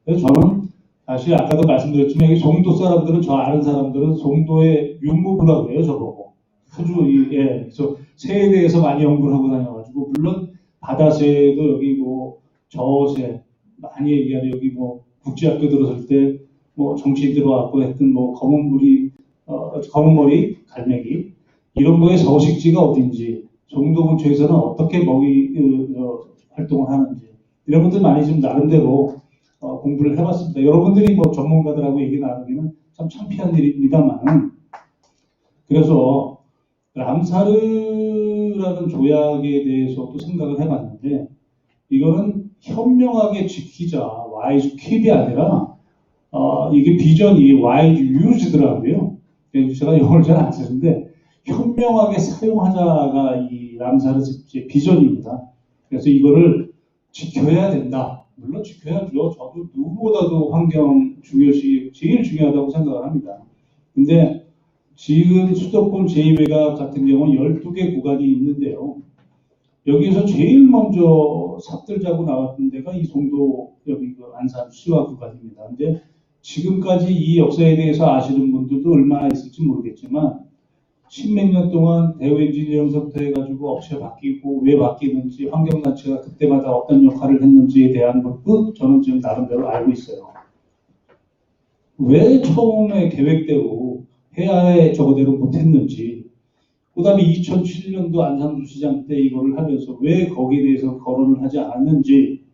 그래서 저는 사실 아까도 말씀드렸지만 여기 송도 사람들은 저 아는 사람들은 송도의 윤무부라고 해요 저보고 그래서 새에 대해서 많이 연구를 하고 다녀가지고 물론 바다새도 여기 뭐 저새 많이 얘기하는 여기 뭐 국제학교 들어설 때 뭐 정치 들어왔고 했던 뭐 검은머리 갈매기 이런 거의 서식지가 어딘지 송도 근처에서는 어떻게 먹이 활동을 하는지 이런 것들 많이 좀 나름대로 공부를 해봤습니다. 여러분들이 뭐 전문가들하고 얘기 나누기는 참 창피한 일입니다만 그래서 람사르라는 조약에 대해서도 생각을 해봤는데 이거는 현명하게 지키자 wise keep이 아니라 이게 비전이 wise use더라고요. 제가 영어를 잘 안 쓰는데 현명하게 사용하자가 이 람사르 습지의 비전입니다. 그래서 이거를 지켜야 된다. 물론 지켜야죠. 저도 누구보다도 환경 중요시 제일 중요하다고 생각을 합니다. 근데 지금 수도권 제2외곽 같은 경우는 12개 구간이 있는데요. 여기에서 제일 먼저 삽들자고 나왔던 데가 이 송도 여기 안산 시와 구간입니다. 근데 지금까지 이 역사에 대해서 아시는 분들도 얼마나 있을지 모르겠지만 십몇 년 동안 대우엔지니어링부터 해가지고 업체 바뀌고 왜 바뀌는지 환경단체가 그때마다 어떤 역할을 했는지에 대한 것도 저는 지금 나름대로 알고 있어요. 왜 처음에 계획대로 해야에 저거대로 못했는지 그 다음에 2007년도 안산수시장 때 이거를 하면서 왜 거기에 대해서 거론을 하지 않았는지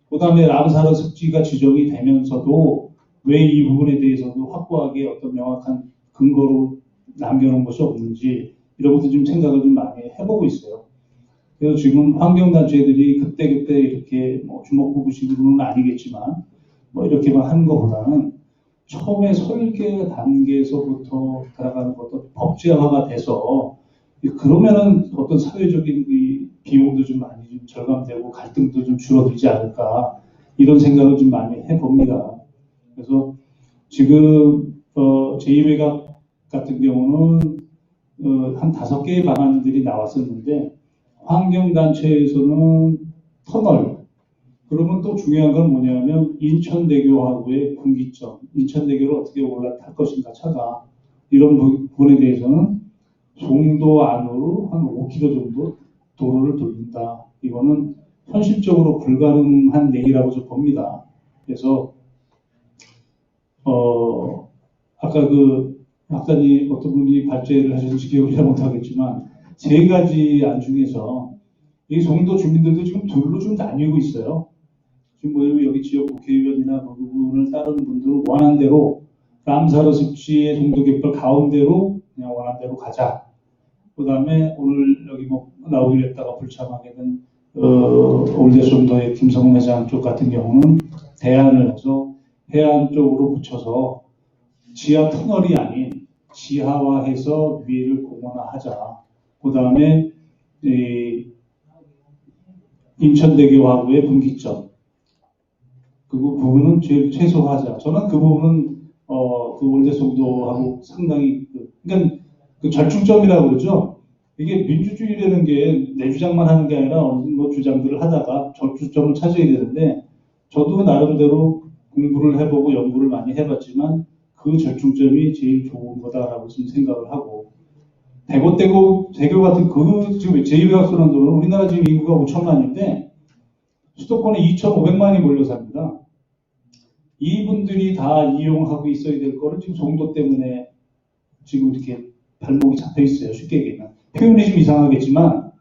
그 다음에 람사르 습지가 지정이 되면서도 왜 이 부분에 대해서도 확고하게 어떤 명확한 근거로 남겨놓은 것이 없는지 이런 것도 좀 생각을 좀 많이 해보고 있어요. 그래서 지금 환경단체들이 그때그때 이렇게 뭐 주먹구구식으로는 아니겠지만 뭐 이렇게만 하는 것보다는 처음에 설계 단계에서부터 들어가는 것도 법제화가 돼서 그러면은 어떤 사회적인 비용도 좀 많이 좀 절감되고 갈등도 좀 줄어들지 않을까 이런 생각을 좀 많이 해봅니다. 그래서 지금 제2외곽 같은 경우는 한 5개의 방안들이 나왔었는데 환경단체에서는 터널 그러면 또 중요한 건 뭐냐면 인천대교하고의 분기점, 인천대교를 어떻게 올라탈 것인가 차가 이런 부분에 대해서는 송도 안으로 한 5km 정도 도로를 돌린다. 이거는 현실적으로 불가능한 얘기라고 좀 봅니다. 그래서 아까 그 박사님 어떤 분이 발제를 하셨는지 기억을 잘 못하겠지만 세 가지 안 중에서 이 송도 주민들도 지금 둘로 좀 나뉘고 있어요. 지금 뭐 여기 지역 국회의원이나 그 부분을 따르는 분들은 원한 대로 람사르 습지의 송도 갯벌 가운데로 그냥 원한 대로 가자. 그 다음에 오늘 여기 뭐 나오기로 했다가 불참하게 된 올대송도의 김성훈 회장 쪽 같은 경우는 대안을 해서 해안 쪽으로 붙여서 지하 터널이 아닌 지하화해서 위를 공원화하자. 그 다음에 인천대교하고의 분기점 그 부분은 최소화하자. 저는 그 부분은 그 올대송도하고 상당히 그러니까 그 절충점이라고 그러죠. 이게 민주주의라는 게 내 주장만 하는 게 아니라 어느 뭐 주장들을 하다가 절충점을 찾아야 되는데 저도 나름대로 공부를 해보고 연구를 많이 해봤지만 그 절충점이 제일 좋은 거다라고 지금 생각을 하고 대구 같은 그 지금 제2외곽순환도로는 우리나라 지금 인구가 5천만인데 수도권에 2,500만이 몰려 삽니다. 이분들이 다 이용하고 있어야 될 거를 지금 송도 때문에 지금 이렇게 발목이 잡혀 있어요. 쉽게 얘기하면. 표현이 좀 이상하겠지만,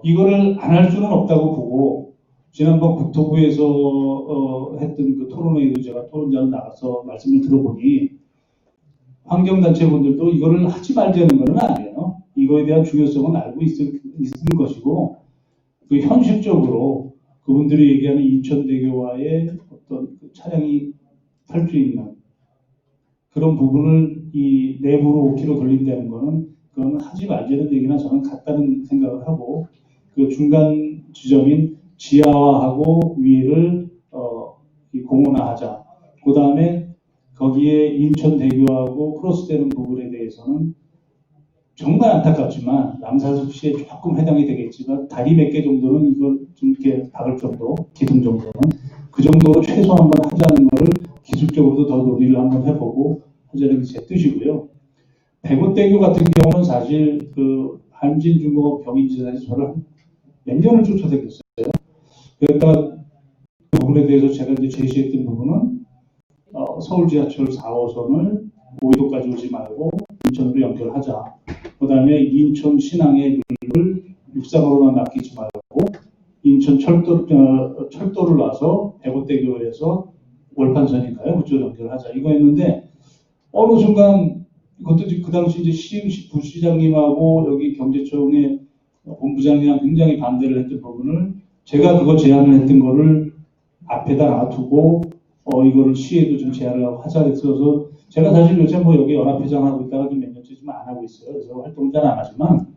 이거를 안 할 수는 없다고 보고, 지난번 국토부에서 했던 그 토론회에도 제가 토론자로 나가서 말씀을 들어보니, 환경단체분들도 이거를 하지 말자는 건 아니에요. 이거에 대한 중요성은 알고 있을 것이고, 그 현실적으로 그분들이 얘기하는 인천대교와의 어떤 그 차량이 탈 수 있는 그런 부분을 이 내부로 5km 돌린다는 거는 그건 하지 말자는 얘기나 저는 같다는 생각을 하고 그 중간 지점인 지하화하고 위를 공원화하자. 그 다음에 거기에 인천대교하고 크로스되는 부분에 대해서는 정말 안타깝지만 남사숲시에 조금 해당이 되겠지만 다리 몇 개 정도는 이걸 좀 이렇게 박을 정도, 기둥 정도는 그 정도로 최소 한번 하자는 거를 기술적으로도 더 논의를 한번 해보고 하자는 게 제 뜻이고요. 백운대교 같은 경우는 사실 그 한진중공업 경인지사에서 저를 몇 년을 쫓아다녔어요. 그러니까 그 부분에 대해서 제가 이제 제시했던 부분은 서울 지하철 4호선을 오이도까지 오지 말고 인천으로 연결하자. 그 다음에 인천 신항의 물을 육상으로만 맡기지 말고 인천 철도를 놔서 백운대교에서 월판선인가요? 그쪽으로 연결하자. 이거였는데 어느 순간 그것도 그 당시 이제 시흥시 부시장님하고 여기 경제청의 본부장이랑 굉장히 반대를 했던 부분을 제가 그거 제안을 했던 거를 앞에다 놔두고 이거를 시에도 좀 제안을 하자 했어서 제가 사실 요새 뭐 여기 연합회장 하고 있다가 좀 몇 년째 좀 안 하고 있어요. 그래서 활동을 잘 안 하지만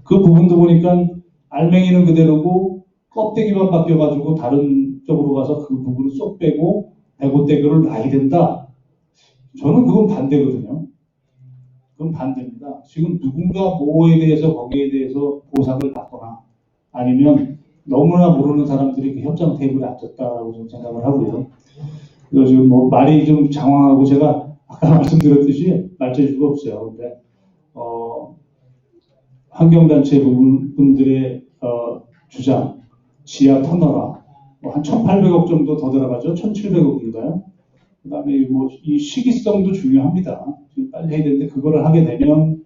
그 부분도 보니까 알맹이는 그대로고 껍데기만 바뀌어가지고 다른 쪽으로 가서 그 부분을 쏙 빼고 백운대교를 놔야 된다. 저는 그건 반대거든요. 그건 반대입니다. 지금 누군가 뭐에 대해서 거기에 대해서 보상을 받거나 아니면 너무나 모르는 사람들이 그 협상 테이블에 앉았다라고 좀 생각을 하고요. 그래서 지금 뭐 말이 좀 장황하고 제가 아까 말씀드렸듯이 말재주가 없어요. 근데 환경단체 분들의 주장, 지하 터널화, 한 1,800억 정도 더 들어가죠. 1,700억인가요? 그 다음에 뭐 이 시기성도 중요합니다. 지금 빨리 해야 되는데 그거를 하게 되면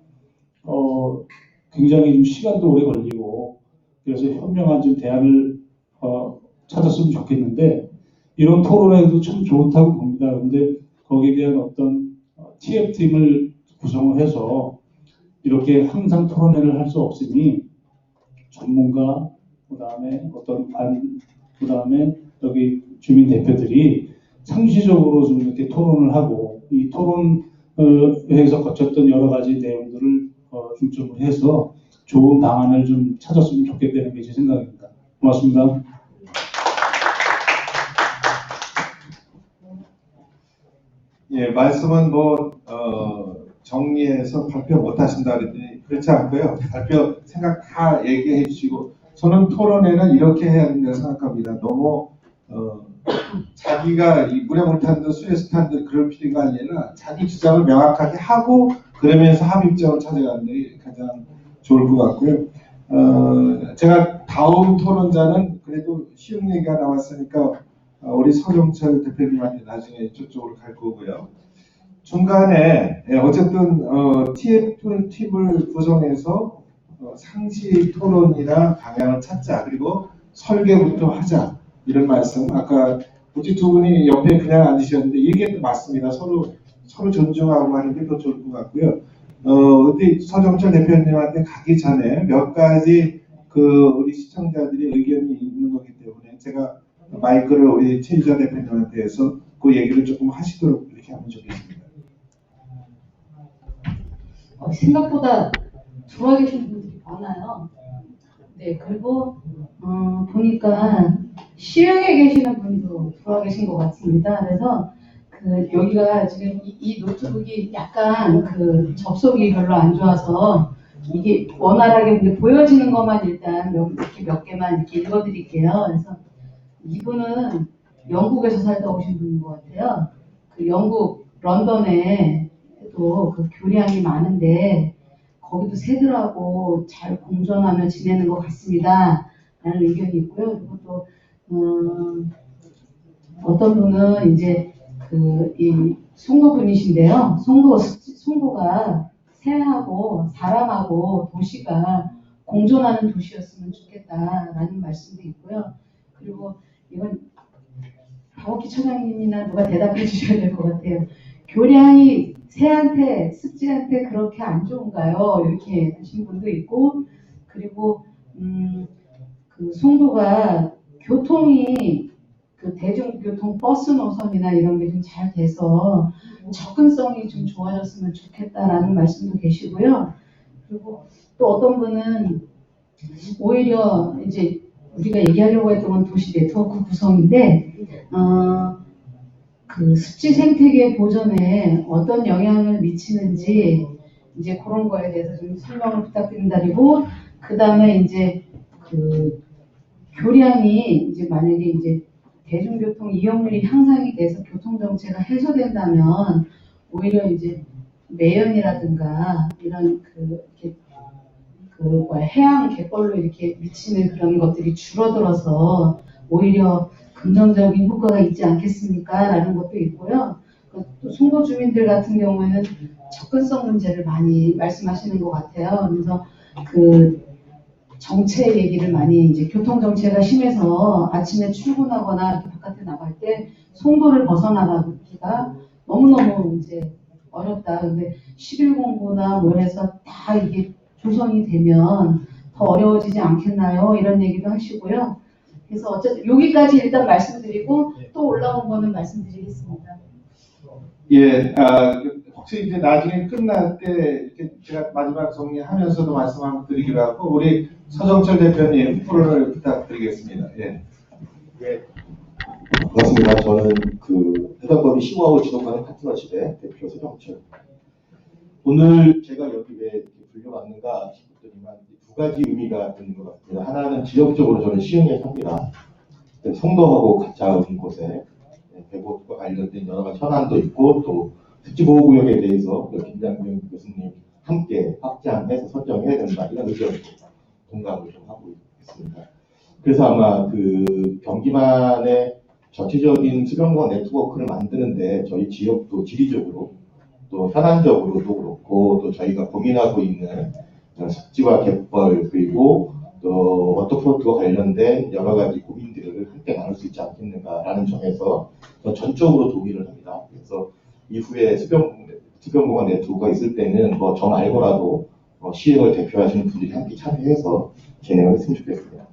굉장히 좀 시간도 오래 걸리고 그래서 현명한 좀 대안을 찾았으면 좋겠는데 이런 토론회도 참 좋다고 봅니다. 그런데 거기에 대한 어떤 TF팀을 구성을 해서 이렇게 항상 토론회를 할 수 없으니 전문가, 그 다음에 어떤 그 다음에 여기 주민 대표들이 상시적으로 좀 이렇게 토론을 하고 이 토론회에서 거쳤던 여러 가지 내용들을 중점으로 해서 좋은 방안을 좀 찾았으면 좋겠다는 게 제 생각입니다. 고맙습니다. 예, 말씀은 뭐 정리해서 발표 못 하신다 그랬더니 그렇지 않고요. 발표 생각 다 얘기해 주시고 저는 토론회는 이렇게 해야 된다고 생각합니다. 너무 자기가 이 물에 물탄 듯 술에 탄 듯 그럴 필요가 아니라 자기 주장을 명확하게 하고 그러면서 합의점을 찾아가는 게 가장 좋을 것 같고요. 제가 다음 토론자는 그래도 쉬운 얘기가 나왔으니까 우리 서정철 대표님한테 나중에 저쪽으로 갈 거고요. 중간에 어쨌든 TF팀을 구성해서 상시 토론이나 방향을 찾자, 그리고 설계부터 하자, 이런 말씀. 아까 우리 두 분이 옆에 그냥 앉으셨는데 이게 맞습니다. 서로 존중하고 하는 게 더 좋을 것 같고요. 우리 서정철 대표님한테 가기 전에 몇 가지 우리 시청자들이 의견이 있는 거기 때문에 제가 마이크를 우리 최희자 대표님한테 해서 그 얘기를 조금 하시도록 이렇게 하면 좋겠습니다. 생각보다 들어와 계신 분들이 많아요. 네, 그리고 보니까 시흥에 계시는 분도 들어와 계신 것 같습니다. 그래서 여기가 지금 이 노트북이 약간 접속이 별로 안 좋아서 이게 원활하게 근데 보여지는 것만 일단 몇 개만 이렇게 읽어드릴게요. 그래서 이분은 영국에서 살다 오신 분인 것 같아요. 영국 런던에 또 교량이 많은데 거기도 새들하고 잘 공존하며 지내는 것 같습니다. 라는 의견이 있고요. 그리고 또 어떤 분은 이제 이 송도 분이신데요. 송도가 새하고 사람하고 도시가 공존하는 도시였으면 좋겠다라는 말씀도 있고요. 그리고 이건 박옥기 처장님이나 누가 대답해 주셔야 될 것 같아요. 교량이 새한테 습지한테 그렇게 안 좋은가요? 이렇게 하신 분도 있고, 그리고 송도가 교통이 대중교통 버스 노선이나 이런 게 좀 잘 돼서 접근성이 좀 좋아졌으면 좋겠다라는 말씀도 계시고요. 그리고 또 어떤 분은 오히려 이제 우리가 얘기하려고 했던 건 도시 네트워크 구성인데 습지 생태계 보존에 어떤 영향을 미치는지 이제 그런 거에 대해서 좀 설명을 부탁드린다리고, 그 다음에 이제 교량이 이제 만약에 이제 대중교통 이용률이 향상이 돼서 교통정체가 해소된다면 오히려 이제 매연이라든가 이런 해양 갯벌로 이렇게 미치는 그런 것들이 줄어들어서 오히려 긍정적인 효과가 있지 않겠습니까? 라는 것도 있고요. 또 송도 주민들 같은 경우에는 접근성 문제를 많이 말씀하시는 것 같아요. 그래서 정체 얘기를 많이 이제 교통 정체가 심해서 아침에 출근하거나 이렇게 바깥에 나갈 때 송도를 벗어나가기가 너무너무 이제 어렵다. 근데 1109나 뭐 해서 다 이게 조성이 되면 더 어려워지지 않겠나요? 이런 얘기도 하시고요. 그래서 어쨌든 여기까지 일단 말씀드리고 또 올라온 거는 말씀드리겠습니다. 예, 혹시 이제 나중에 끝날 때 이렇게 제가 마지막 정리하면서도 말씀 한번 드리기로 하고 우리 서정철 대표님 토론을 부탁드리겠습니다. 예. 네. 반갑습니다. 저는 해당법인 시구하고 지속가능 파트너십의 대표 서정철. 오늘 제가 여기 왜 이렇게 불려왔는가 싶었더니만 두 가지 의미가 있는 것 같습니다. 하나는 지역적으로 저는 시흥에 삽니다. 송도하고 가까운 곳에 배보과 관련된 여러 가지 현안도 있고 또 습지보호구역에 대해서 김장균 교수님 함께 확장해서 선정해야 된다 이런 의견을 공감을 좀 하고 있습니다. 그래서 아마 경기만의 전체적인 수변공원 네트워크를 만드는데 저희 지역도 지리적으로 또 현안적으로도 그렇고 또 저희가 고민하고 있는 습지와 갯벌 그리고 또 워터프론트와 관련된 여러 가지 고민들을 함께 나눌 수 있지 않겠는가라는 점에서 전적으로 동의를 합니다. 그래서 이후에 수변공원 네트워크가 있을 때는 저 말고라도 시흥을 대표하시는 분들이 함께 참여해서 진행을 했으면 좋겠습니다.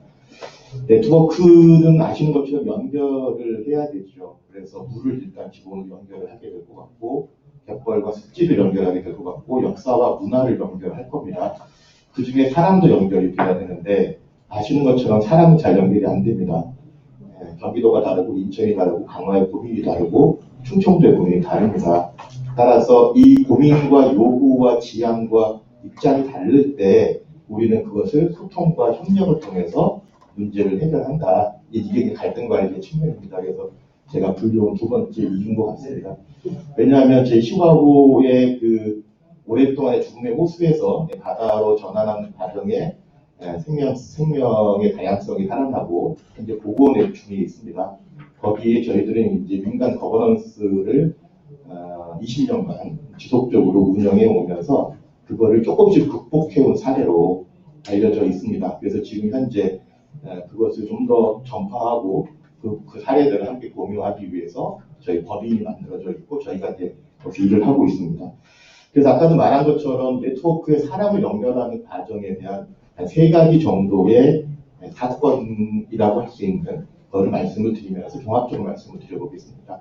네트워크는 아시는 것처럼 연결을 해야 되죠. 그래서 물을 일단 기본으로 연결을 하게 될 것 같고 갯벌과 습지를 연결하게 될 것 같고 역사와 문화를 연결할 겁니다. 그 중에 사람도 연결이 돼야 되는데 아시는 것처럼 사람이 잘 연결이 안 됩니다. 경기도가 다르고 인천이 다르고 강화의 고민이 다르고 충청도의 고민이 다릅니다. 따라서 이 고민과 요구와 지향과 입장이 다를 때 우리는 그것을 소통과 협력을 통해서 문제를 해결한다. 이게 갈등 관리의 측면입니다. 그래서 제가 불려온 두 번째 이유인 것 같습니다. 왜냐하면 제 시카고의 그 오랫동안의 죽음의 호수에서 바다로 전환하는 과정에 생명의 다양성이 살아나고 이제 보건의 중에 있습니다. 거기에 저희들은 이제 민간 거버넌스를 20년간 지속적으로 운영해 오면서 그거를 조금씩 극복해온 사례로 알려져 있습니다. 그래서 지금 현재 그것을 좀 더 전파하고 그 사례들을 함께 공유하기 위해서 저희 법인이 만들어져 있고 저희가 이제 거기서 일을 하고 있습니다. 그래서 아까도 말한 것처럼 네트워크에 사람을 연결하는 과정에 대한 한 3가지 정도의 사건이라고 할 수 있는 그걸 말씀을 드리면서 종합적으로 말씀을 드려보겠습니다.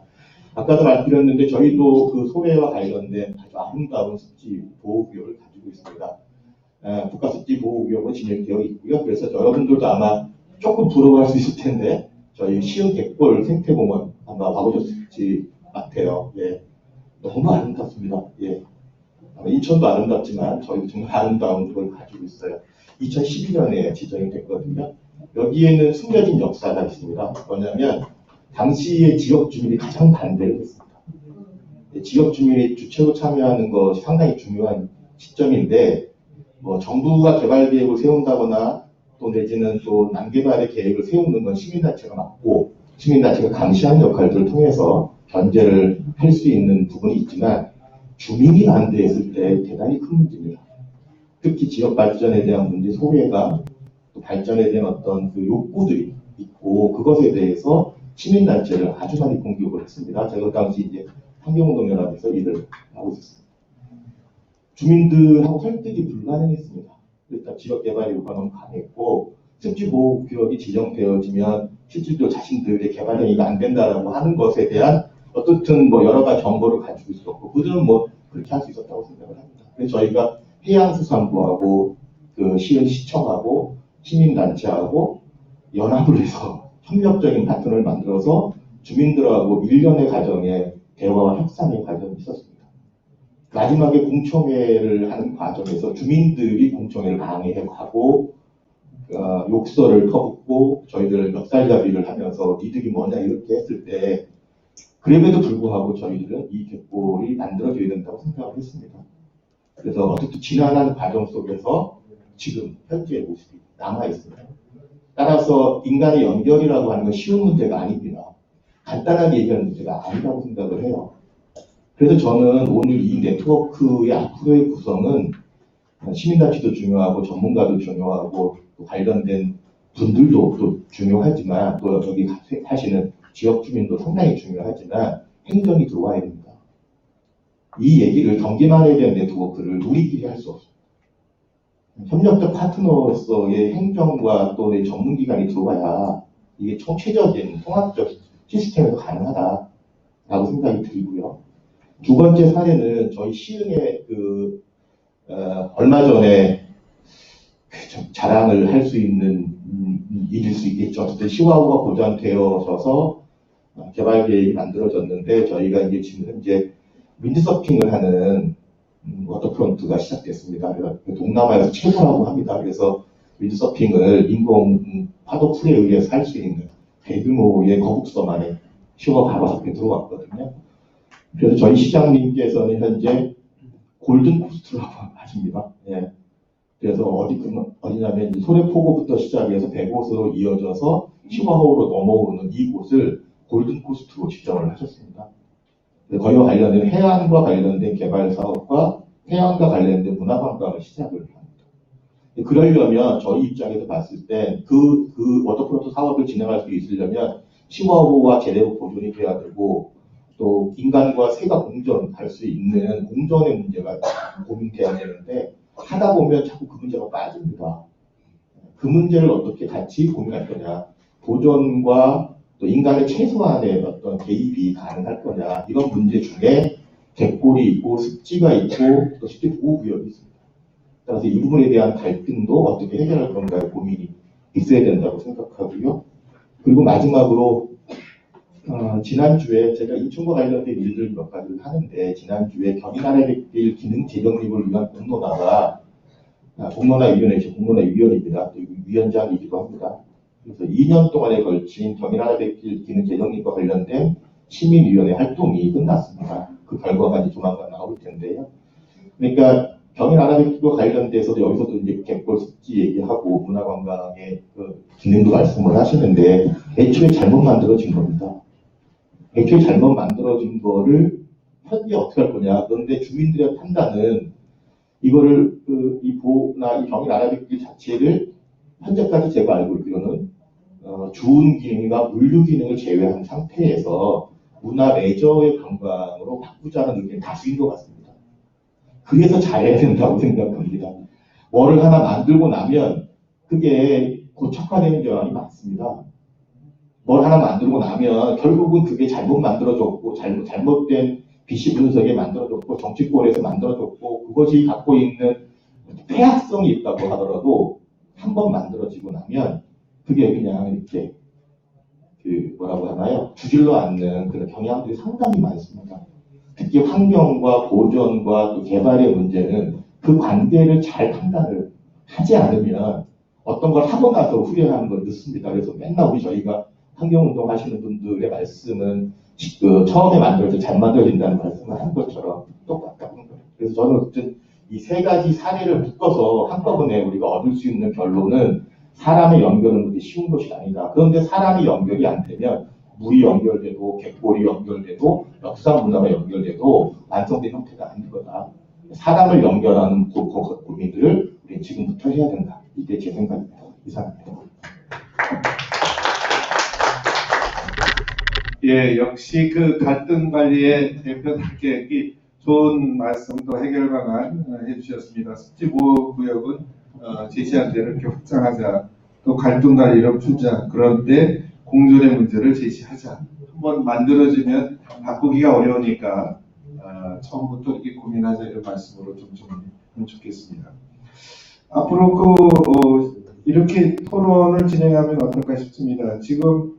아까도 말씀드렸는데 저희도 그 소외와 관련된 아주 아름다운 습지 보호구역을 가지고 있습니다. 국가습지 보호구역으로 진행되어 있고요. 그래서 여러분들도 아마 조금 부러워할 수 있을 텐데 저희 시흥 갯벌 생태공원 아마 와보셨을지 같아요. 예, 너무 아름답습니다. 예, 인천도 아름답지만 저희도 정말 아름다운 걸 가지고 있어요. 2012년에 지정이 됐거든요. 여기에는 숨겨진 역사가 있습니다. 뭐냐면 당시에 지역 주민이 가장 반대를 했습니다. 지역 주민이 주체로 참여하는 것이 상당히 중요한 시점인데 뭐 정부가 개발 계획을 세운다거나 또 내지는 또 난개발의 계획을 세우는 건 시민단체가 맡고 시민단체가 감시하는 역할들을 통해서 견제를 할 수 있는 부분이 있지만 주민이 반대했을 때 대단히 큰 문제입니다. 특히 지역 발전에 대한 문제 소외가 또 발전에 대한 어떤 그 욕구들이 있고 그것에 대해서 시민단체를 아주 많이 공격을 했습니다. 제가 그 당시 이제 환경운동연합에서 일을 하고 있었습니다. 주민들하고 설득이 불가능했습니다. 일단 지역개발 요구가 너무 강했고 습지보호구역이 지정되어지면 실질적으로 자신들의 개발 행위가 안 된다라고 하는 것에 대한 어떻든 뭐 여러 가지 정보를 가지고 있었고 그들은 뭐 그렇게 할 수 있었다고 생각을 합니다. 그래서 저희가 해양수산부하고 그 시청하고 시민단체하고 연합을 해서 협력적인 파트너를 만들어서 주민들하고 일련의 과정에 대화와 협상의 과정이 있었습니다. 마지막에 공청회를 하는 과정에서 주민들이 공청회를 강행하고 욕설을 퍼붓고 저희들 멱살잡이를 하면서 니들이 뭐냐 이렇게 했을 때 그럼에도 불구하고 저희들은 이 갯벌이 만들어져야 된다고 생각을 했습니다. 그래서 어쨌든 지난한 과정 속에서 지금 현재의 모습이 남아 있습니다. 따라서 인간의 연결이라고 하는 건 쉬운 문제가 아닙니다. 간단하게 얘기하는 문제가 아니라고 생각을 해요. 그래서 저는 오늘 이 네트워크의 앞으로의 구성은 시민단체도 중요하고 전문가도 중요하고 또 관련된 분들도 또 중요하지만 또 여기 사시는 지역 주민도 상당히 중요하지만 행정이 들어와야 됩니다. 이 얘기를 경기만에 대한 네트워크를 우리끼리 할 수 없습니다. 협력적 파트너로서의 행정과 또 전문기관이 들어와야 이게 총체적인 통합적 시스템에서 가능하다라고 생각이 들고요. 두 번째 사례는 저희 시흥에 얼마 전에 자랑을 할 수 있는 일일 수 있겠죠. 어쨌든 시와호가 보장되어져서 개발 계획이 만들어졌는데 저희가 이제 지금 현재 윈드서핑을 하는 워터프론트가 시작됐습니다. 동남아에서 최고라고 합니다. 그래서 윈드서핑을 인공 파도 풀에 의해서 할 수 있는 대규모의 거북섬 안에 시와 바로 앞에 들어왔거든요. 그래서 저희 시장님께서는 현재 골든 코스트라고 하십니다. 예. 그래서 어디냐면 소래포구부터 시작해서 백옷으로 이어져서 시화호로 넘어오는 이곳을 골든 코스트로 지정을 하셨습니다. 거기와 관련된 해안과 관련된 개발 사업과 해안과 관련된 문화관광을 시작을 합니다. 그러려면 저희 입장에서 봤을 때 그 워터프론트 사업을 진행할 수 있으려면 시화호와 제대로 보존이 돼야 되고 또 인간과 새가 공존할 수 있는 공존의 문제가 고민돼야 되는데 하다 보면 자꾸 그 문제가 빠집니다. 그 문제를 어떻게 같이 고민할 거냐, 보존과 또 인간의 최소한의 어떤 개입이 가능할 거냐 이런 문제 중에 갯골이 있고 습지가 있고 또 습지 보호구역이 있습니다. 따라서 이 부분에 대한 갈등도 어떻게 해결할 건가의 고민이 있어야 된다고 생각하고요. 그리고 마지막으로 지난주에 제가 인천과 관련된 일들 몇 가지를 하는데 지난주에 경인아래길 기능 재정립을 위한 공론화가 공론화위원회, 공론화위원입니다. 또 위원장이기도 합니다. 그래서 2년 동안에 걸친 경인하나백길 기능 재정립과 관련된 시민위원회 활동이 끝났습니다. 그 결과가 이제 조만간 나올 텐데요. 그러니까 경인하나백길과 관련돼서도 여기서도 이제 갯벌 습지 얘기하고 문화관광의 그 기능도 말씀을 하시는데 애초에 잘못 만들어진 겁니다. 애초에 잘못 만들어진 거를 현재 어떻게 할 거냐. 그런데 주민들의 판단은 이거를 이 경인하나백길 자체를 현재까지 제가 알고 있기로는 주운 기능과 물류 기능을 제외한 상태에서 문화 레저의 관광으로 바꾸자는 의견이 다수인 것 같습니다. 그래서 잘해야 된다고 생각합니다. 뭐를 하나 만들고 나면 그게 고착화되는 경향이 많습니다. 뭘 하나 만들고 나면 결국은 그게 잘못 만들어졌고 잘못된 BC 분석에 만들어졌고 정치권에서 만들어졌고 그것이 갖고 있는 폐악성이 있다고 하더라도 한 번 만들어지고 나면 그게 그냥 이렇게 뭐라고 하나요? 주질러 앉는 그런 경향들이 상당히 많습니다. 특히 환경과 보존과 또 개발의 문제는 그 관계를 잘 판단을 하지 않으면 어떤 걸 하고 나서 후회하는 건 늦습니다. 그래서 맨날 저희가 환경운동 하시는 분들의 말씀은 처음에 만들어져 잘 만들어진다는 말씀을 한 것처럼 똑같다는 거예요. 그래서 저는 어쨌든 이 세 가지 사례를 묶어서 한꺼번에 우리가 얻을 수 있는 결론은 사람의 연결은 그렇게 쉬운 것이 아니다. 그런데 사람이 연결이 안 되면 물이 연결되고 갯벌이 연결되고 역사 문화가 연결돼도 완성된 형태가 아닌 거다. 사람을 연결하는 고민들을 우리 지금부터 해야 된다. 이게 제 생각입니다. 이상입니다. 예, 역시 그 갈등 관리의 대표답게 좋은 말씀도 해결 방안 해주셨습니다. 습지보호구역은 제시한 대로 이렇게 확장하자. 또 갈등 관리를 풀자. 그런데 공존의 문제를 제시하자. 한번 만들어지면 바꾸기가 어려우니까 처음부터 이렇게 고민하자 이런 말씀으로 좀 정리하면 좋겠습니다. 앞으로 이렇게 토론을 진행하면 어떨까 싶습니다. 지금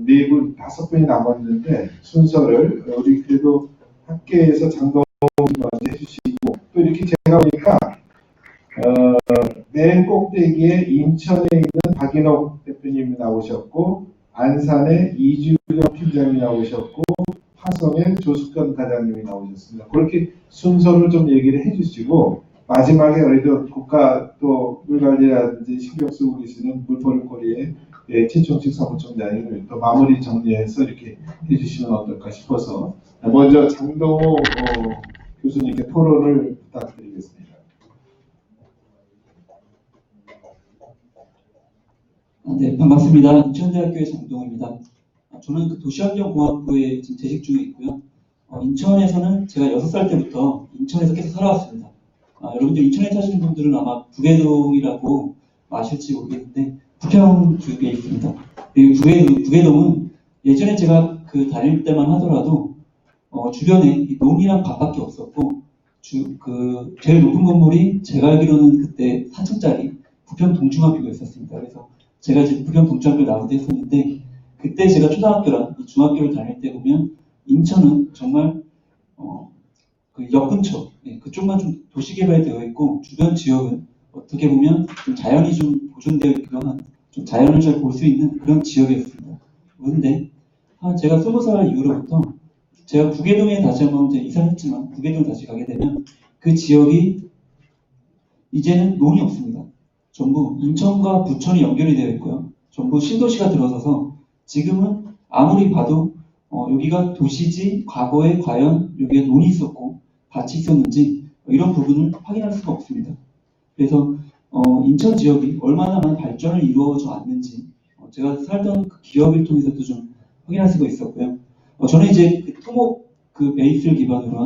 네 분, 5분이 남았는데 순서를 우리 그래도 학계에서 장동훈 먼저 해주시고 또 이렇게 제가 보니까 맨 꼭대기에 인천에 있는 박인옥 대표님이 나오셨고 안산에 이주경 팀장이 나오셨고 화성에 조숙현 과장님이 나오셨습니다. 그렇게 순서를 좀 얘기를 해주시고 마지막에 그래도 국가 또 물관리라든지 신경 쓰고 계시는 물버릇거리에 최충식 사무총장이 또 마무리 정리해서 이렇게 해주시면 어떨까 싶어서 먼저 장동호 교수님께 토론을 부탁드리겠습니다. 네, 반갑습니다. 인천대학교의 장동호입니다. 저는 그 도시환경공학부에 지금 재직 중에 있고요. 인천에서는 제가 6살 때부터 인천에서 계속 살아왔습니다. 여러분들 인천에 사시는 분들은 아마 부계동이라고 아실지 모르겠는데 부평 쪽에 있습니다. 부계동은 예전에 제가 다닐 때만 하더라도 주변에 논이랑 밭밖에 없었고 제일 높은 건물이 제가 알기로는 그때 4층짜리 부평 동중학교가 있었습니다. 그래서 제가 지금 부평 동중학교 나오기도 했었는데 그때 제가 초등학교랑 중학교를 다닐 때 보면 인천은 정말 그 역 근처 그쪽만 좀 도시개발되어 있고 주변 지역은 어떻게 보면 좀 자연이 좀 보존되어 있기도 한 좀 자연을 잘 볼 수 있는 그런 지역이었습니다. 그런데 제가 20살 이후로부터 제가 부계동에 다시 한번 이제 이사를 했지만 부계동 다시 가게 되면 그 지역이 이제는 논이 없습니다. 전부 인천과 부천이 연결이 되어 있고요. 전부 신도시가 들어서서 지금은 아무리 봐도 여기가 도시지 과거에 과연 여기에 논이 있었고 밭이 있었는지 이런 부분을 확인할 수가 없습니다. 그래서 인천 지역이 얼마나 많은 발전을 이루어져 왔는지 제가 살던 그 기업을 통해서도 좀 확인할 수가 있었고요. 저는 이제 토목 베이스를 기반으로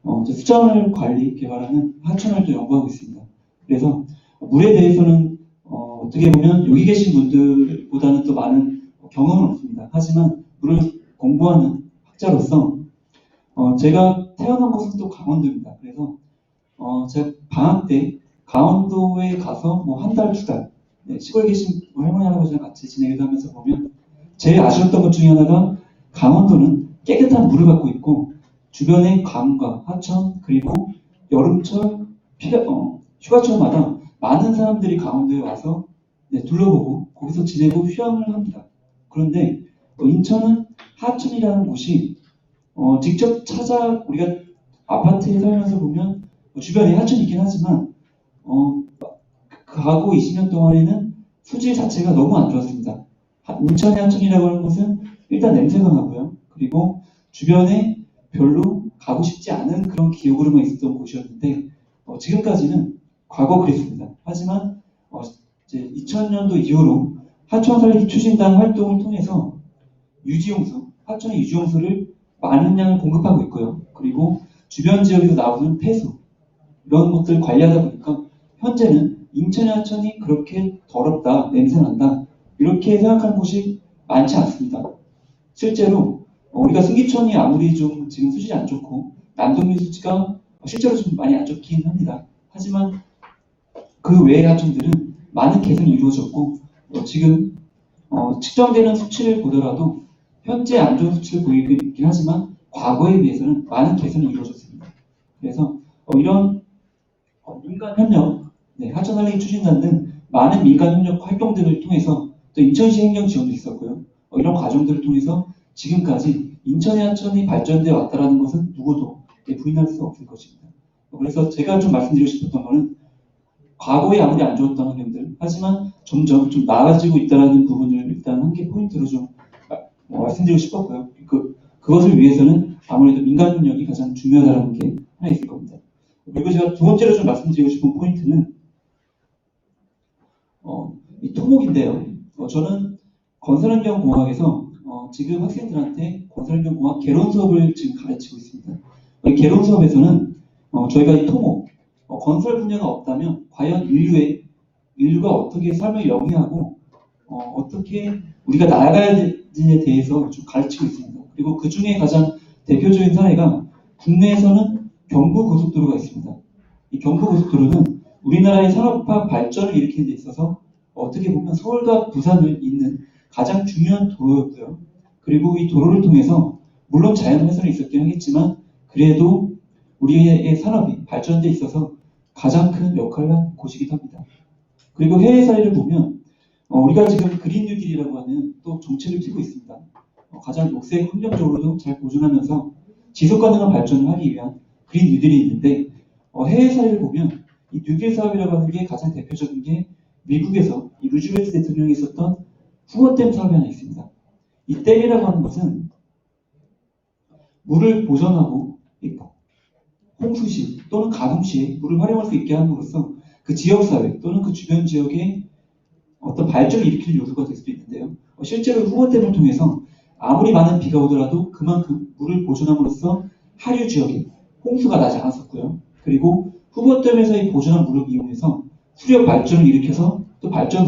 한 수자원을 관리 개발하는 하천을 또 연구하고 있습니다. 그래서 물에 대해서는 어떻게 보면 여기 계신 분들보다는 또 많은 경험은 없습니다. 하지만 물을 공부하는 학자로서 제가 태어난 곳은 또 강원도입니다. 그래서 제가 방학 때 강원도에 가서 한 달, 2달 시골에 계신 할머니 할아버지랑 같이 지내기도 하면서 보면 제일 아쉬웠던 것 중에 하나가 강원도는 깨끗한 물을 갖고 있고 주변에 강과 하천 그리고 여름철 휴가철마다 많은 사람들이 강원도에 와서 둘러보고 거기서 지내고 휴양을 합니다. 그런데 인천은 하천이라는 곳이 직접 우리가 아파트에 살면서 보면 주변에 하천이 있긴 하지만 과거 20년 동안에는 수질 자체가 너무 안 좋았습니다. 인천의 하천이라고 하는 곳은 일단 냄새가 나고요. 그리고 주변에 별로 가고 싶지 않은 그런 기억으로만 있었던 곳이었는데 지금까지는 과거 그랬습니다. 하지만 이제 2000년도 이후로 하천 살리기 추진단 활동을 통해서 하천의 유지용수를 많은 양을 공급하고 있고요. 그리고 주변 지역에서 나오는 폐수 이런 것들을 관리하다 보니까 현재는 인천의 하천이 그렇게 더럽다, 냄새난다 이렇게 생각하는 곳이 많지 않습니다. 실제로 우리가 승기천이 아무리 좀 지금 수질이 안 좋고 남동류 수치가 실제로 좀 많이 안 좋긴 합니다. 하지만 그 외의 하천들은 많은 개선이 이루어졌고 지금 측정되는 수치를 보더라도 현재 안 좋은 수치를 보이고 있긴 하지만 과거에 비해서는 많은 개선이 이루어졌습니다. 그래서 이런 민간 협력, 하천 살리기 추진단 등 많은 민간 협력 활동들을 통해서 또 인천시 행정 지원도 있었고요. 이런 과정들을 통해서 지금까지 인천의 하천이 발전되어 왔다는 것은 누구도 부인할 수 없을 것입니다. 그래서 제가 좀 말씀드리고 싶었던 것은 과거에 아무리 안 좋았던 환경들, 하지만 점점 좀 나아지고 있다는 부분을 일단 한 개 포인트로 좀 말씀드리고 싶었고요. 그것을 위해서는 아무래도 민간 협력이 가장 중요하다는 게 하나 있을 겁니다. 그리고 제가 두 번째로 좀 말씀드리고 싶은 포인트는 이 토목인데요. 저는 건설환경공학에서 지금 학생들한테 건설환경공학 개론 수업을 지금 가르치고 있습니다. 이 개론 수업에서는 저희가 이 토목, 건설 분야가 없다면 과연 인류가 어떻게 삶을 영위하고 어떻게 우리가 나아가야 되는지에 대해서 좀 가르치고 있습니다. 그리고 그 중에 가장 대표적인 사례가 국내에서는 경부고속도로가 있습니다. 이 경부고속도로는 우리나라의 산업화 발전을 일으키는 데 있어서 어떻게 보면 서울과 부산을 잇는 가장 중요한 도로였고요. 그리고 이 도로를 통해서 물론 자연훼손이 있었긴 하겠지만 그래도 우리의 산업이 발전에 있어서 가장 큰 역할을 한 곳이기도 합니다. 그리고 해외 사례를 보면 우리가 지금 그린 뉴딜이라고 하는 또 정책을 펴고 있습니다. 가장 녹색 환경적으로도 잘 보존하면서 지속 가능한 발전을 하기 위한 그린 뉴딜이 있는데 해외 사례를 보면 이 뉴딜 사업이라고 하는 게 가장 대표적인 게 미국에서 이 루즈벨트 대통령이 있었던 후원댐 사업이 하나 있습니다. 이 댐이라고 하는 것은 물을 보존하고 홍수 시 또는 가뭄 시에 물을 활용할 수 있게 함으로써 그 지역사회 또는 그 주변 지역에 어떤 발전을 일으키는 요소가 될 수도 있는데요. 실제로 후원댐을 통해서 아무리 많은 비가 오더라도 그만큼 물을 보존함으로써 하류 지역에 홍수가 나지 않았었고요. 그리고 후원댐에서의 보존한 물을 이용해서 수력 발전을 일으켜서 또 발전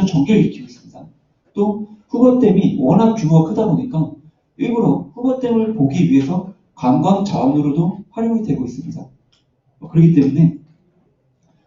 전기를 일으키고 있습니다. 또 후원댐이 워낙 규모가 크다 보니까 일부러 후원댐을 보기 위해서 관광 자원으로도 활용이 되고 있습니다. 그렇기 때문에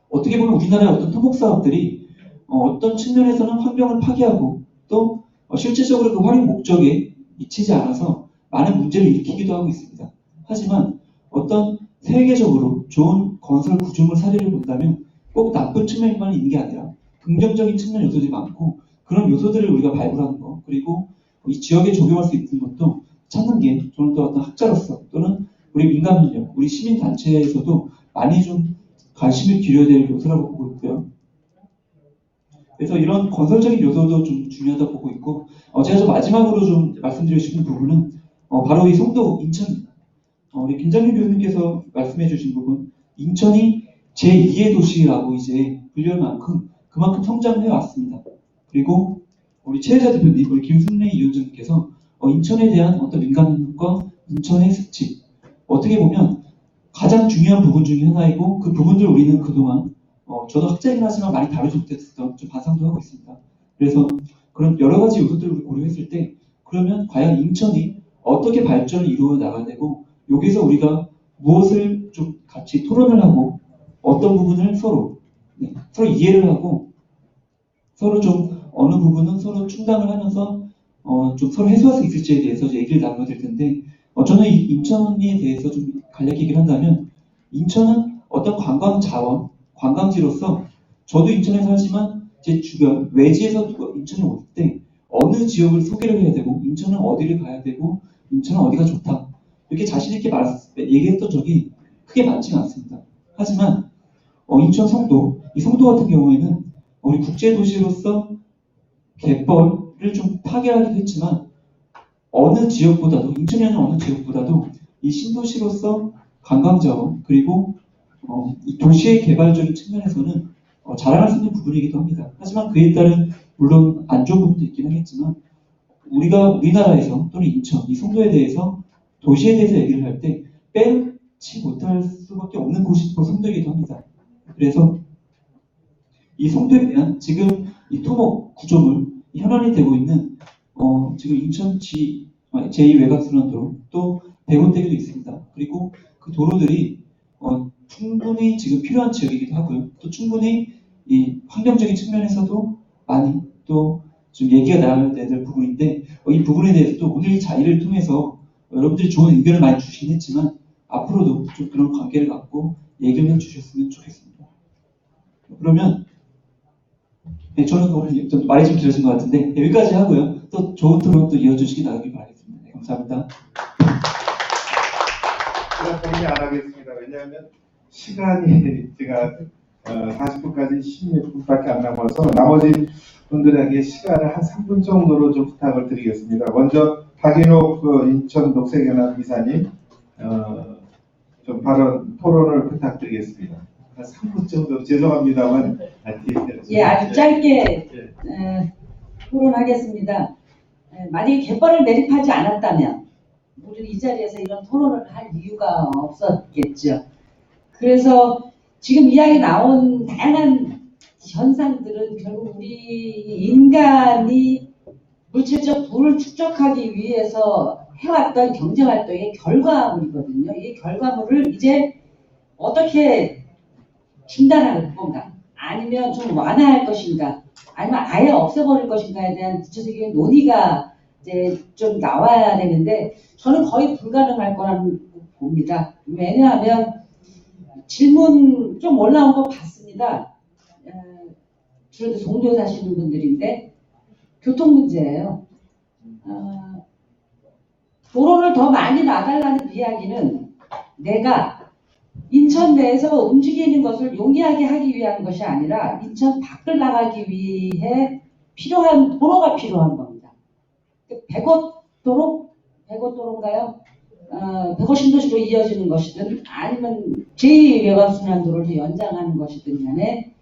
어떻게 보면 우리나라의 어떤 토목 사업들이 어떤 측면에서는 환경을 파괴하고 또 실질적으로 그 활용 목적에 미치지 않아서 많은 문제를 일으키기도 하고 있습니다. 하지만 어떤 세계적으로 좋은 건설 구조물 사례를 본다면 꼭 나쁜 측면만 있는 게 아니라 긍정적인 측면 요소들이 많고 그런 요소들을 우리가 발굴하는 것 그리고 이 지역에 적용할 수 있는 것도 찾는 게 저는 또 어떤 학자로서 또는 우리 민간협력, 우리 시민단체에서도 많이 좀 관심을 기울여야 될 요소라고 보고 있고요. 그래서 이런 건설적인 요소도 좀 중요하다고 보고 있고 제가 좀 마지막으로 좀 말씀드리고 싶은 부분은 바로 이 송도 인천입니다. 우리 김장윤 교수님께서 말씀해 주신 부분 인천이 제2의 도시라고 이제 불릴 만큼 그만큼 성장해 왔습니다. 그리고 우리 최혜자 대표님, 우리 김순례 위원장님께서 인천에 대한 어떤 민간협력과 인천의 습지 어떻게 보면 가장 중요한 부분 중에 하나이고 그 부분들 우리는 그동안 저도 학자이긴 하지만 많이 다루지 못했던 좀 반성도 하고 있습니다. 그래서 그런 여러 가지 요소들을 우리 고려했을 때 그러면 과연 인천이 어떻게 발전을 이루어 나가야 되고 여기서 우리가 무엇을 좀 같이 토론을 하고 어떤 부분을 서로 이해를 하고 서로 좀 어느 부분은 서로 충당을 하면서 좀 서로 해소할 수 있을지에 대해서 얘기를 나눠야 될 텐데 저는 이 인천에 대해서 좀 간략히 얘기를 한다면 인천은 어떤 관광 자원, 관광지로서 저도 인천에 살지만 제 주변 외지에서 인천에 올 때 어느 지역을 소개를 해야 되고 인천은 어디를 가야 되고 인천은 어디가 좋다 이렇게 자신 있게 얘기했던 적이 크게 많지는 않습니다. 하지만 인천 성도, 이 성도 같은 경우에는 우리 국제도시로서 갯벌을 좀 타결하기도 했지만 어느 지역보다도 인천이 아닌 어느 지역보다도 이 신도시로서 관광자원 그리고 이 도시의 개발적인 측면에서는 자랑할 수 있는 부분이기도 합니다. 하지만 그에 따른 물론 안 좋은 부분도 있긴 하겠지만 우리나라에서 또는 인천, 이 송도에 대해서 도시에 대해서 얘기를 할 때 빼지 못할 수밖에 없는 곳이 또 송도이기도 합니다. 그래서 이 송도에 대한 지금 이 토목 구조물 현안이 되고 있는 지금 인천 제2외곽순환도로 또 백운대교도 있습니다. 그리고 그 도로들이 충분히 지금 필요한 지역이기도 하고요. 또 충분히 이 환경적인 측면에서도 많이 또 좀 얘기가 나와야 될 부분인데 이 부분에 대해서도 오늘 이 자리를 통해서 여러분들이 좋은 의견을 많이 주시긴 했지만 앞으로도 좀 그런 관계를 갖고 얘기를 해주셨으면 좋겠습니다. 그러면 네, 저는 오늘 좀 말이 좀 길어진 것 같은데 여기까지 하고요. 또 좋은 토론 또 이어주시기 바라겠습니다. 네, 감사합니다. 제가 고민 안 하겠습니다. 왜냐하면 시간이 제가 40분까지 16분밖에 안 남아서 나머지 분들에게 시간을 한 3분 정도로 좀 부탁을 드리겠습니다. 먼저 박인옥 인천 녹색연합 이사님 좀 발언 토론을 부탁드리겠습니다. 한 3분 정도 죄송합니다만 예, 아주 짧게 토론하겠습니다. 만약에 갯벌을 매립하지 않았다면 우리는 이 자리에서 이런 토론을 할 이유가 없었겠죠. 그래서 지금 이야기 나온 다양한 현상들은 결국 우리 인간이 물질적 부를 축적하기 위해서 해왔던 경제활동의 결과물이거든요. 이 결과물을 이제 어떻게 중단할 건가, 아니면 좀 완화할 것인가, 아니면 아예 없애버릴 것인가에 대한 구체적인 논의가 이제 좀 나와야 되는데 저는 거의 불가능할 거라는 봅니다. 왜냐하면 질문 좀 올라온 거 봤습니다. 주로 송도에 사시는 분들인데 교통 문제예요. 도로를 더 많이 놔달라는 이야기는 내가 인천 내에서 움직이는 것을 용이하게 하기 위한 것이 아니라 인천 밖을 나가기 위해 필요한 도로가 필요한 겁니다. 백옷도로인가요? 백옷 신도시로 이어지는 것이든 아니면 제2외곽순환도를 더 연장하는 것이든 간에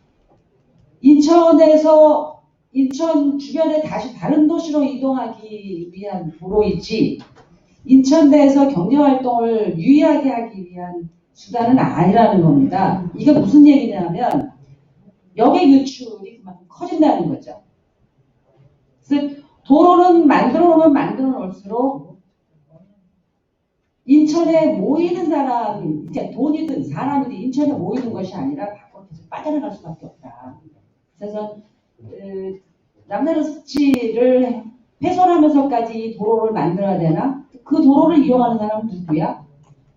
인천에서 인천 주변에 다시 다른 도시로 이동하기 위한 도로이지 인천 내에서 경제활동을 유의하게 하기 위한 수단은 아니라는 겁니다. 이게 무슨 얘기냐면 역의 유출이 그만큼 커진다는 거죠. 그래서 도로는 만들어 놓으면 만들어 놓을수록 인천에 모이는 사람이, 이제 돈이든 사람이든 인천에 모이는 것이 아니라 밖으로 계속 빠져나갈 수밖에 없다. 그래서 남다른 습지를 훼손하면서까지 도로를 만들어야 되나? 그 도로를 이용하는 사람은 누구야?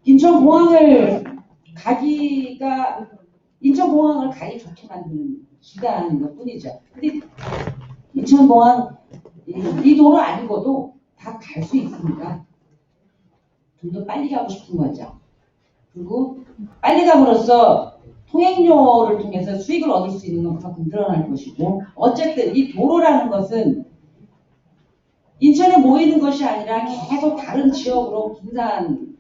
인천공항을 가기 좋게 만드는 수단인 것 뿐이죠. 근데 인천공항 이 도로 아니고도 다 갈 수 있습니다. 좀 더 빨리 가고 싶은 거죠. 그리고 빨리 감으로써 통행료를 통해서 수익을 얻을 수 있는 건 그만큼 늘어날 것이고, 어쨌든 이 도로라는 것은 인천에 모이는 것이 아니라 계속 다른 지역으로 분산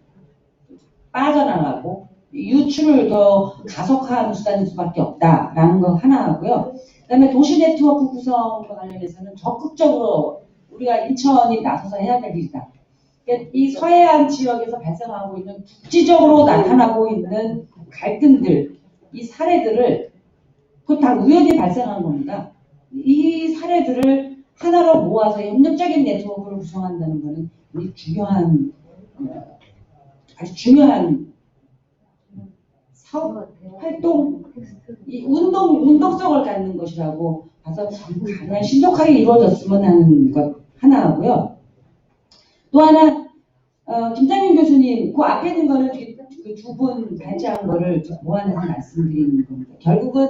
빠져나가고 유출을 더 가속화하는 수단일 수밖에 없다라는 거 하나 하고요. 그다음에 도시 네트워크 구성과 관련해서는 적극적으로 우리가 인천이 나서서 해야 될 일이다. 그러니까 이 서해안 지역에서 발생하고 있는 국지적으로 나타나고 있는 갈등들, 이 사례들을 그거 다 우연히 발생한 겁니다. 이 사례들을 하나로 모아서 협력적인 네트워크를 구성한다는 것은 우리 중요한 아주 중요한 사업 활동, 이 운동성을 갖는 것이라고 봐서 가장 신속하게 이루어졌으면 하는 것 하나 하고요. 또 하나 김장윤 교수님 그 앞에 있는 거는 그 두 분 발제한 거를 좀 모아내서 말씀드리는 겁니다. 결국은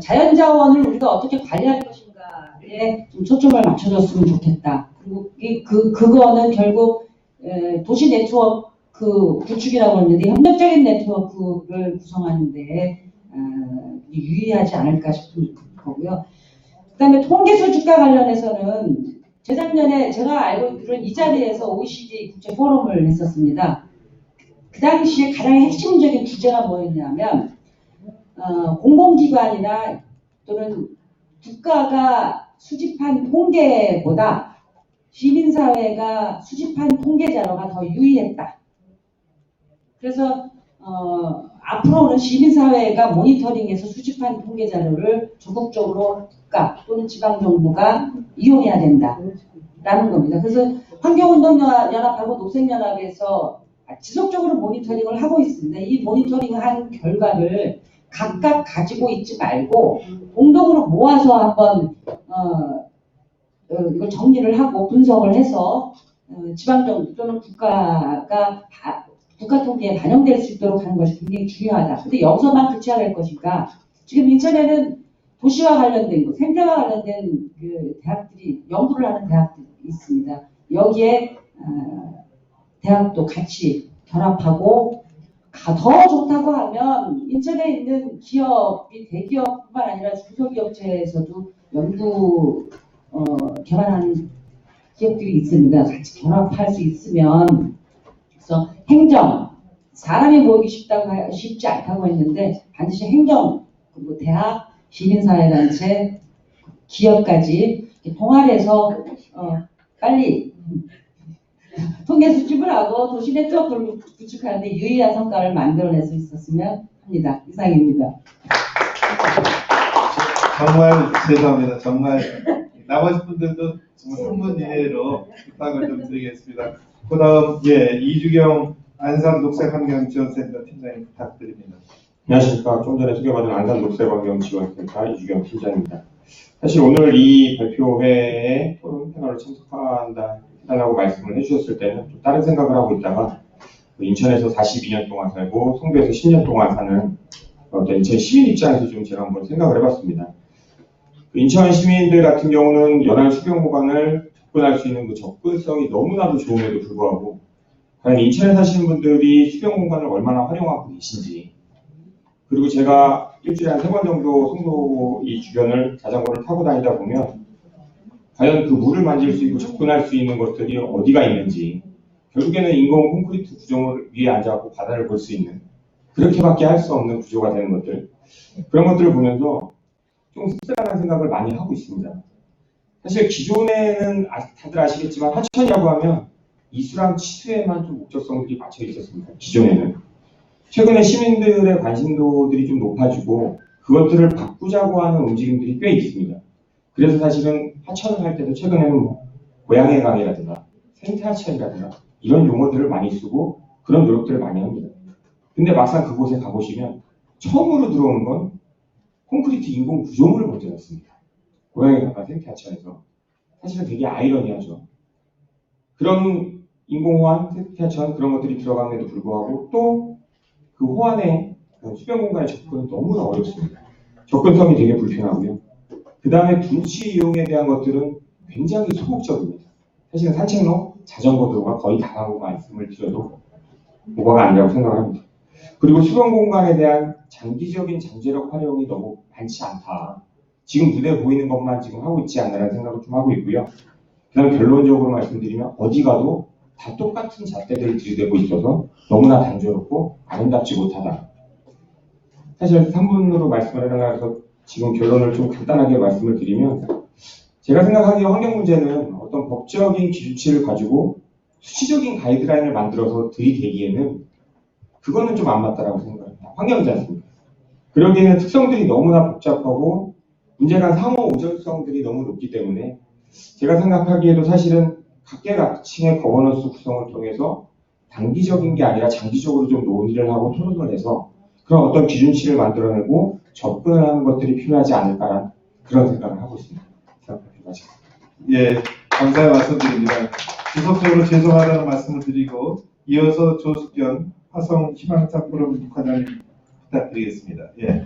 자연자원을 우리가 어떻게 관리할 것인가에 좀 초점을 맞춰줬으면 좋겠다. 그리고 그거는 결국 도시 네트워크 구축이라고 했는데 협력적인 네트워크를 구성하는데 유의하지 않을까 싶은 거고요. 그다음에 통계수 주가 관련해서는 재작년에 제가 알고 있기로는 이 자리에서 OECD 국제 포럼을 했었습니다. 그 당시에 가장 핵심적인 주제가 뭐였냐면 공공기관이나 또는 국가가 수집한 통계보다 시민사회가 수집한 통계 자료가 더 유의했다. 그래서 앞으로는 시민사회가 모니터링해서 수집한 통계 자료를 적극적으로 국가 또는 지방정부가 이용해야 된다라는 겁니다. 그래서 환경운동연합하고 녹색연합에서 지속적으로 모니터링을 하고 있습니다. 이 모니터링한 결과를 각각 가지고 있지 말고 공동으로 모아서 한번 이걸 정리를 하고 분석을 해서 지방정부 또는 국가가 국가 통계에 반영될 수 있도록 하는 것이 굉장히 중요하다. 근데 여기서만 그치할 것인가? 지금 인천에는 도시와 관련된 것, 생태와 관련된 그 대학들이 연구를 하는 대학들이 있습니다. 여기에 대학도 같이 결합하고 더 좋다고 하면 인천에 있는 기업이 대기업뿐만 아니라 중소기업체에서도 연구 개발하는 기업들이 있습니다. 같이 결합할 수 있으면 그래서 행정 사람이 모이기 쉽지 않다고 했는데 반드시 행정 그리고 대학 시민사회단체 기업까지 동아리에서 빨리 통계 수집을 하고 도시 네트워크를 구축하는데 유의한 성과를 만들어낼 수 있었으면 합니다. 이상입니다. 정말 죄송합니다. 정말 나머지 분들도 정말 3분 이내로 부탁을 좀 드리겠습니다. 그 다음 이주경 안산녹색환경지원센터 팀장님 부탁드립니다. 안녕하십니까. 좀 전에 소개받은 안산녹색환경지원센터 이주경 팀장입니다. 사실 오늘 이 발표회에 토론 패널을 참석해달라고 말씀을 해주셨을 때는 좀 다른 생각을 하고 있다가 인천에서 42년 동안 살고 송도에서 10년 동안 사는 어떤 인천 시민 입장에서 좀 제가 한번 생각을 해봤습니다. 인천 시민들 같은 경우는 연안 수변 구간을 접근할 수 있는 그 접근성이 너무나도 좋음에도 불구하고 과연 인천에 사시는 분들이 수변 공간을 얼마나 활용하고 계신지, 그리고 제가 일주일에 한 3번 정도 송도 이 주변을 자전거를 타고 다니다 보면 과연 그 물을 만질 수 있고 접근할 수 있는 것들이 어디가 있는지, 결국에는 인공 콘크리트 구조물 위에 앉아서 바다를 볼 수 있는, 그렇게밖에 할 수 없는 구조가 되는 것들, 그런 것들을 보면서 좀 씁쓸한 생각을 많이 하고 있습니다. 사실 기존에는 다들 아시겠지만 하천이라고 하면 이수랑 치수에만 좀 목적성들이 맞춰 있었습니다. 기존에는. 최근에 시민들의 관심도들이 좀 높아지고 그것들을 바꾸자고 하는 움직임들이 꽤 있습니다. 그래서 사실은 하천을 할 때도 최근에는 고양의 강이라든가 생태하천이라든가 이런 용어들을 많이 쓰고 그런 노력들을 많이 합니다. 근데 막상 그곳에 가보시면 처음으로 들어오는 건 콘크리트 인공 구조물을 먼저 넣습니다. 고양의 강과 생태하천에서. 사실은 되게 아이러니하죠. 그런 인공호환, 생태하천 그런 것들이 들어감에도 불구하고 또 그 호환의 수변 공간의 접근은 너무나 어렵습니다. 접근성이 되게 불편하고요. 그 다음에 둔치 이용에 대한 것들은 굉장히 소극적입니다. 사실은 산책로, 자전거 도로가 거의 다라고 말씀을 드려도 오버가 아니라고 생각을 합니다. 그리고 수변 공간에 대한 장기적인 잠재력 활용이 너무 많지 않다. 지금 눈에 보이는 것만 지금 하고 있지 않나라는 생각을 좀 하고 있고요. 그 다음에 결론적으로 말씀드리면 어디 가도 다 똑같은 잣대들을 들이대고 있어서 너무나 단조롭고 아름답지 못하다. 사실 3분으로 말씀을 해달라서 지금 결론을 좀 간단하게 말씀을 드리면, 제가 생각하기에 환경 문제는 어떤 법적인 기준치를 가지고 수치적인 가이드라인을 만들어서 들이대기에는 그거는 좀 안 맞다라고 생각합니다. 환경이지 않습니까? 그러기에는 특성들이 너무나 복잡하고 문제가 상호 오전성들이 너무 높기 때문에 제가 생각하기에도 사실은 각계각층의 거버넌스 구성을 통해서 단기적인 게 아니라 장기적으로 좀 논의를 하고 토론을 해서 그런 어떤 기준치를 만들어내고 접근을 하는 것들이 필요하지 않을까라는 그런 생각을 하고 있습니다. 감사의 말씀드립니다. 지속적으로 죄송하다는 말씀을 드리고 이어서 조숙현 화성 희망차 포럼 과장님 부탁드리겠습니다. 예.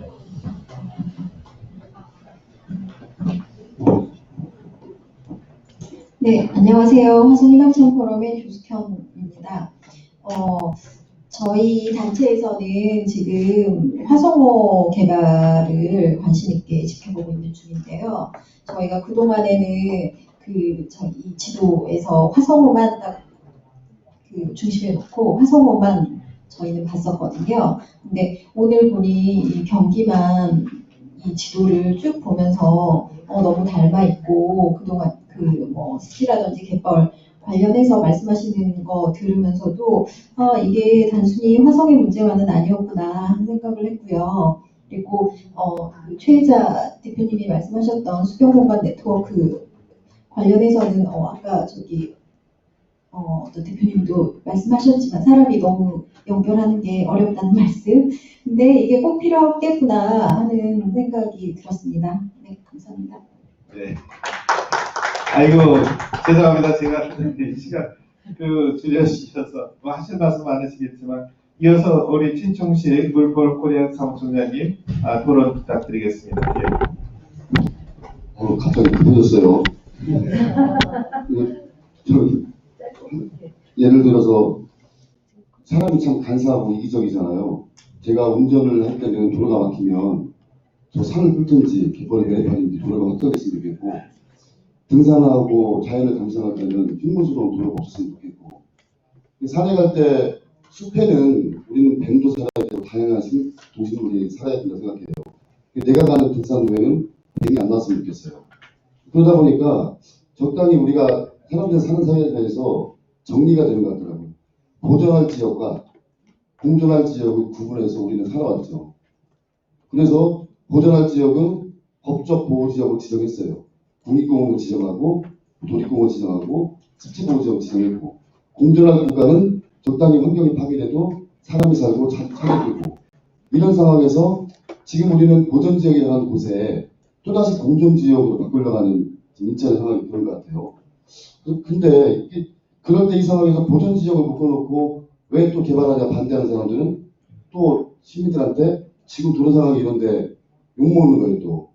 네, 안녕하세요. 화성희망찬 포럼의 조숙현입니다. 저희 단체에서는 지금 화성호 개발을 관심 있게 지켜보고 있는 중인데요. 저희가 그동안에는 저희 지도에서 화성호만 딱 중심에 놓고 화성호만 저희는 봤었거든요. 근데 오늘 보니 이 경기만 이 지도를 쭉 보면서 너무 닮아 있고 그동안 습지라든지 갯벌 관련해서 말씀하시는 거 들으면서도 이게 단순히 화성의 문제만은 아니었구나 하는 생각을 했고요. 그리고 최혜자 대표님이 말씀하셨던 수경공간 네트워크 관련해서는 아까 또 대표님도 말씀하셨지만 사람이 너무 연결하는 게 어렵다는 말씀. 근데 이게 꼭 필요하겠구나 하는 생각이 들었습니다. 네, 감사합니다. 네. 아이고 죄송합니다. 제가 시간 줄여주셔서 하실 말씀 많으시겠지만 이어서 우리 친충식 물볼 코리아 사무총장님 토론 부탁드리겠습니다. 예. 갑자기 급해졌어요. 예를 들어서 사람이 참 간사하고 이기적이잖아요. 제가 운전을 할 때는 도로가 막히면 저 산을 뚫든지 갯벌에 내려가든지 도로가 막혀있으면 좋겠고, 등산하고 자연을 감상할 때는 흉물스러운 도로가 없었으면 좋겠고, 산에 갈 때 숲에는 우리는 뱀도 살아야 되고 다양한 동식물이 살아야 된다고 생각해요. 내가 가는 등산로에는 뱀이 안 나왔으면 좋겠어요. 그러다 보니까 적당히 우리가 사람들 사는 사회에 대해서 정리가 되는 것 같더라고요. 보존할 지역과 공존할 지역을 구분해서 우리는 살아왔죠. 그래서 보존할 지역은 법적 보호지역을 지정했어요. 국립공원을 지정하고 도립공원을 지정하고 습지보호지역을 지정했고, 공존할 국가는 적당히 환경이 파괴돼도 사람이 살고 차례되고, 이런 상황에서 지금 우리는 보존지역이라는 곳에 또다시 공존지역으로 바꾸려고 하는 인천의 상황이 그런 것 같아요. 근데 그런데 이 상황에서 보존지역을 묶어놓고 왜 또 개발하냐 반대하는 사람들은 또 시민들한테 지금 도로 상황이 이런데 욕먹는 거예요. 또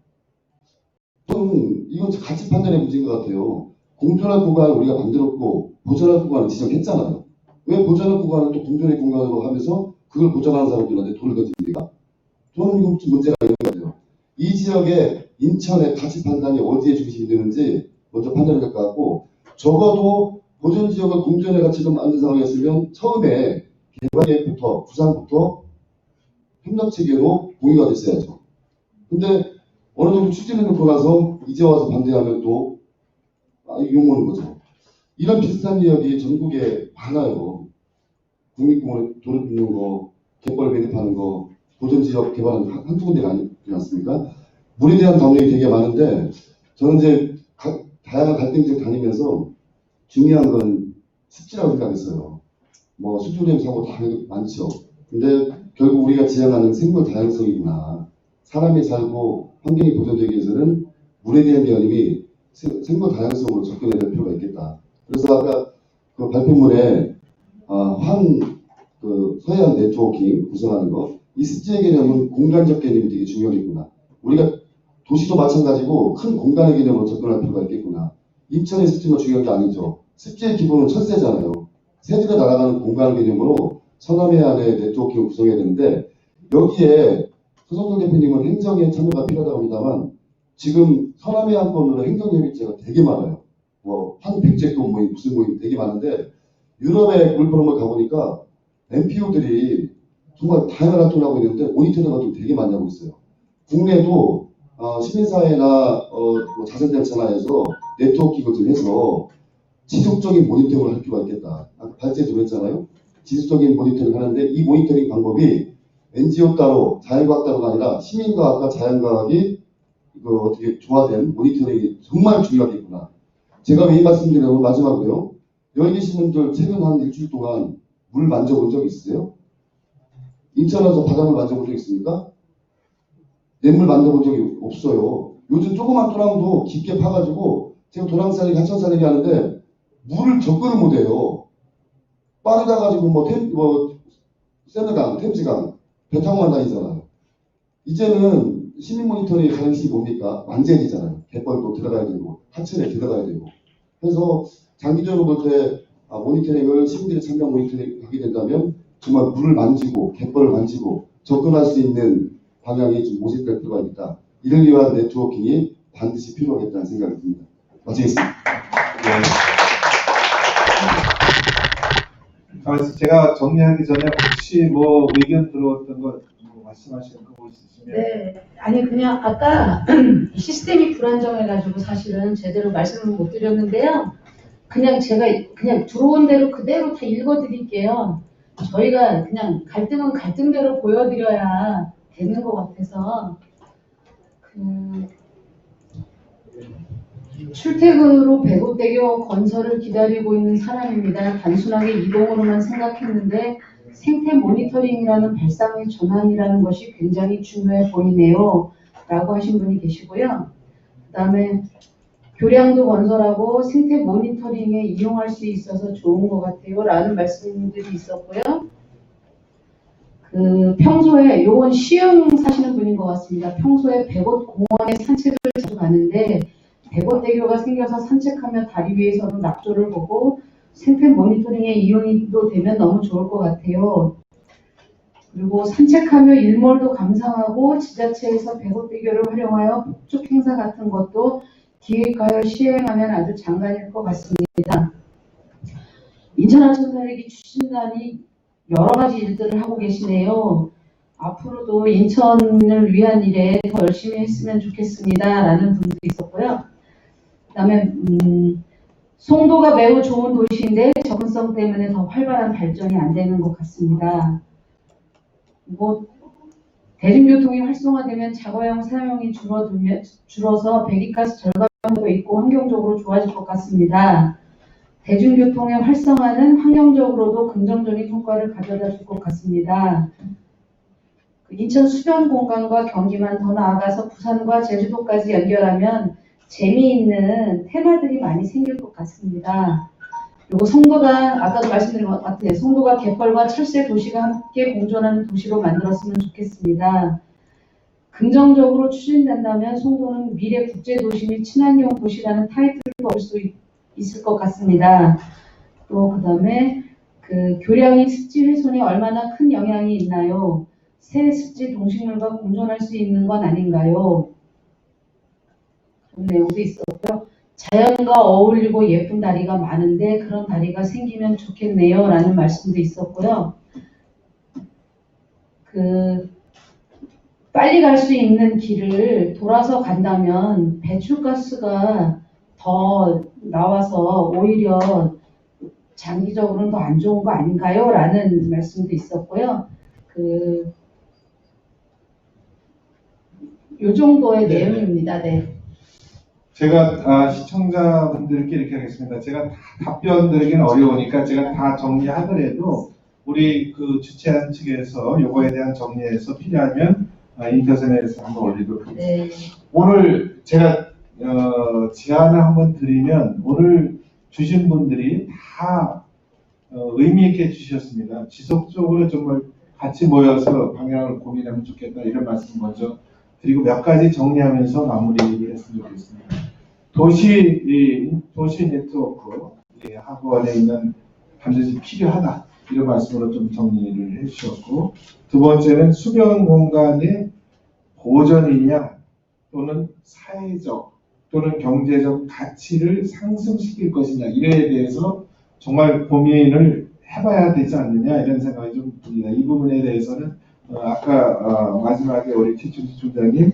저는 이건 가치 판단의 문제인 것 같아요. 공존할 구간을 우리가 만들었고 보존할 구간을 지정했잖아요. 왜 보존할 구간을 또 공존의 공간으로 하면서 그걸 보존하는 사람들한테 돈을 던집니까? 저는 이건 좀 문제가 있는 것 같아요. 이 지역의 인천의 가치 판단이 어디에 중심이 되는지 먼저 판단해야 될 것 같고, 적어도 보존지역을 공존의 가치로 만든 상황이었으면 처음에 개발계획부터 부산부터 협력체계로 공유가 됐어야죠. 근데 어느 정도 추진을 놓고 나서 이제 와서 반대하면 또 욕먹는 거죠. 이런 비슷한 지역이 전국에 많아요. 국립공원에 도로 뚫는 거, 갯벌 매립하는 거, 보존지역 개발하는 거 한두 군데가 아니지 않습니까? 물에 대한 담력이 되게 많은데, 저는 이제 다양한 갈등지역 다니면서 중요한 건 습지라고 생각했어요. 뭐 수조림 사고 다 많죠. 근데 결국 우리가 지향하는 생물 다양성이구나. 사람이 살고 환경이 보존되기 위해서는 물에 대한 개념이 생물 다양성으로 접근해야 될 필요가 있겠다. 그래서 아까 그 발표문에 서해안 네트워킹 구성하는 거, 이 습지의 개념은 공간적 개념이 되게 중요하겠구나. 우리가 도시도 마찬가지고 큰 공간의 개념으로 접근할 필요가 있겠구나. 인천의 습지가 중요한 게 아니죠. 습지의 기본은 철새잖아요. 새들이 날아가는 공간 개념으로 서남해안의 네트워킹을 구성해야 되는데, 여기에 서성동 대표님은 행정에 참여가 필요하다고 합니다만, 지금 서남해안권으로 행정협의체가 되게 많아요. 한 100제급 모임, 무슨 모임 되게 많은데, 유럽의 물포럼을 가보니까 NPO들이 정말 다양한 활동을 하고 있는데 모니터링 활동이 되게 많이 하고 있어요. 국내도 시민사회나 자선단체나에서 네트워킹을 좀 해서 지속적인 모니터링을 할 필요가 있겠다. 아까 발제도 했잖아요. 지속적인 모니터링을 하는데, 이 모니터링 방법이 NGO 따로 자연과학 따로가 아니라 시민과학과 자연과학이 어떻게 조화된 모니터링이 정말 중요하겠구나. 제가 왜 이 말씀드리냐면, 마지막으로요. 여기 계신 분들 최근 한 일주일 동안 물 만져본 적 있으세요? 인천 와서 바닷물 만져본 적 있습니까? 냇물 만져본 적이 없어요. 요즘 조그만 도랑도 깊게 파가지고 제가 도랑살리기, 하천살리기 하는데 물을 접근을 못해요. 빠르다 가지고 세느강, 템즈강, 배 타고만 다니잖아요. 이제는 시민 모니터링의 가능성이 뭡니까? 만젠이잖아요. 갯벌도 들어가야 되고, 하천에 들어가야 되고. 그래서 장기적으로 볼 때 모니터링을 시민들이 참여 모니터링 하게 된다면 정말 물을 만지고, 갯벌을 만지고 접근할 수 있는 방향이 좀 모색될 필요가 있다. 이를 위한 네트워킹이 반드시 필요하겠다는 생각이 듭니다. 마치겠습니다. 제가 정리하기 전에 혹시 뭐 의견 들어왔던 거 말씀하시는 거 있으시면. 네, 아니 그냥 아까 시스템이 불안정해가지고 사실은 제대로 말씀을 못 드렸는데요. 그냥 제가 그냥 들어온 대로 그대로 다 읽어드릴게요. 저희가 그냥 갈등은 갈등대로 보여드려야 되는 것 같아서 출퇴근으로 배곡대교 건설을 기다리고 있는 사람입니다. 단순하게 이동으로만 생각했는데 생태 모니터링이라는 발상의 전환이라는 것이 굉장히 중요해 보이네요. 라고 하신 분이 계시고요. 그 다음에 교량도 건설하고 생태 모니터링에 이용할 수 있어서 좋은 것 같아요. 라는 말씀들이 있었고요. 평소에, 요건 시흥 사시는 분인 것 같습니다. 평소에 백옷 공원에 산책을 자주 가는데 백옷대교가 생겨서 산책하며 다리 위에서도 낙조를 보고 생태 모니터링에 이용도 되면 너무 좋을 것 같아요. 그리고 산책하며 일몰도 감상하고 지자체에서 백옷대교를 활용하여 북쪽 행사 같은 것도 기획하여 시행하면 아주 장관일 것 같습니다. 인천하천 살리기 추진단이 여러 가지 일들을 하고 계시네요. 앞으로도 인천을 위한 일에 더 열심히 했으면 좋겠습니다. 라는 분도 있었고요. 그 다음에 송도가 매우 좋은 도시인데 접근성 때문에 더 활발한 발전이 안 되는 것 같습니다. 대중교통이 활성화되면 자가용 사용이 줄어서 배기가스 절감도 있고 환경적으로 좋아질 것 같습니다. 대중교통의 활성화는 환경적으로도 긍정적인 효과를 가져다 줄 것 같습니다. 인천 수변 공간과 경기만 더 나아가서 부산과 제주도까지 연결하면 재미있는 테마들이 많이 생길 것 같습니다. 그리고 송도가 아까도 말씀드린 것 같아요. 송도가 갯벌과 철새 도시가 함께 공존하는 도시로 만들었으면 좋겠습니다. 긍정적으로 추진된다면 송도는 미래 국제도시 및 친환경 도시라는 타이틀도 얻을 수 있을 것 같습니다. 또 그다음에 교량이 습지 훼손에 얼마나 큰 영향이 있나요? 새 습지 동식물과 공존할 수 있는 건 아닌가요? 그런 내용도 있었고요. 자연과 어울리고 예쁜 다리가 많은데 그런 다리가 생기면 좋겠네요. 라는 말씀도 있었고요. 빨리 갈 수 있는 길을 돌아서 간다면 배출가스가 더 나와서 오히려 장기적으로는 더 안 좋은 거 아닌가요? 라는 말씀도 있었고요. 요 정도의 내용입니다. 네. 제가 시청자분들께 이렇게 하겠습니다. 제가 다 답변 드리기는 어려우니까 제가 다 정리하더라도 우리 주최한 측에서 요거에 대한 정리해서 필요하면 인터넷에서 한번 올리도록 하겠습니다. 네. 오늘 제가 제안을 한번 드리면 오늘 주신 분들이 다 의미 있게 주셨습니다. 지속적으로 정말 같이 모여서 방향을 고민하면 좋겠다 이런 말씀 먼저 드리고 몇 가지 정리하면서 마무리를 했으면 좋겠습니다. 도시 네트워크 학원에 있는 반드시 필요하다 이런 말씀으로 좀 정리를 해주셨고, 두 번째는 수변 공간의 보전이냐 또는 사회적 또는 경제적 가치를 상승시킬 것이냐 이에 대해서 정말 고민을 해봐야 되지 않느냐 이런 생각이 좀 듭니다. 이 부분에 대해서는 아까 마지막에 우리 최충식 총장님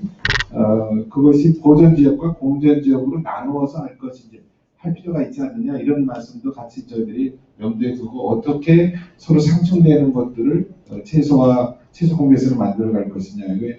그것이 보전지역과 공전지역으로 나누어서 할 것인지 할 필요가 있지 않느냐 이런 말씀도 같이 저희들이 염두에 두고 어떻게 서로 상충되는 것들을 최소 공개서를 만들어갈 것이냐 이게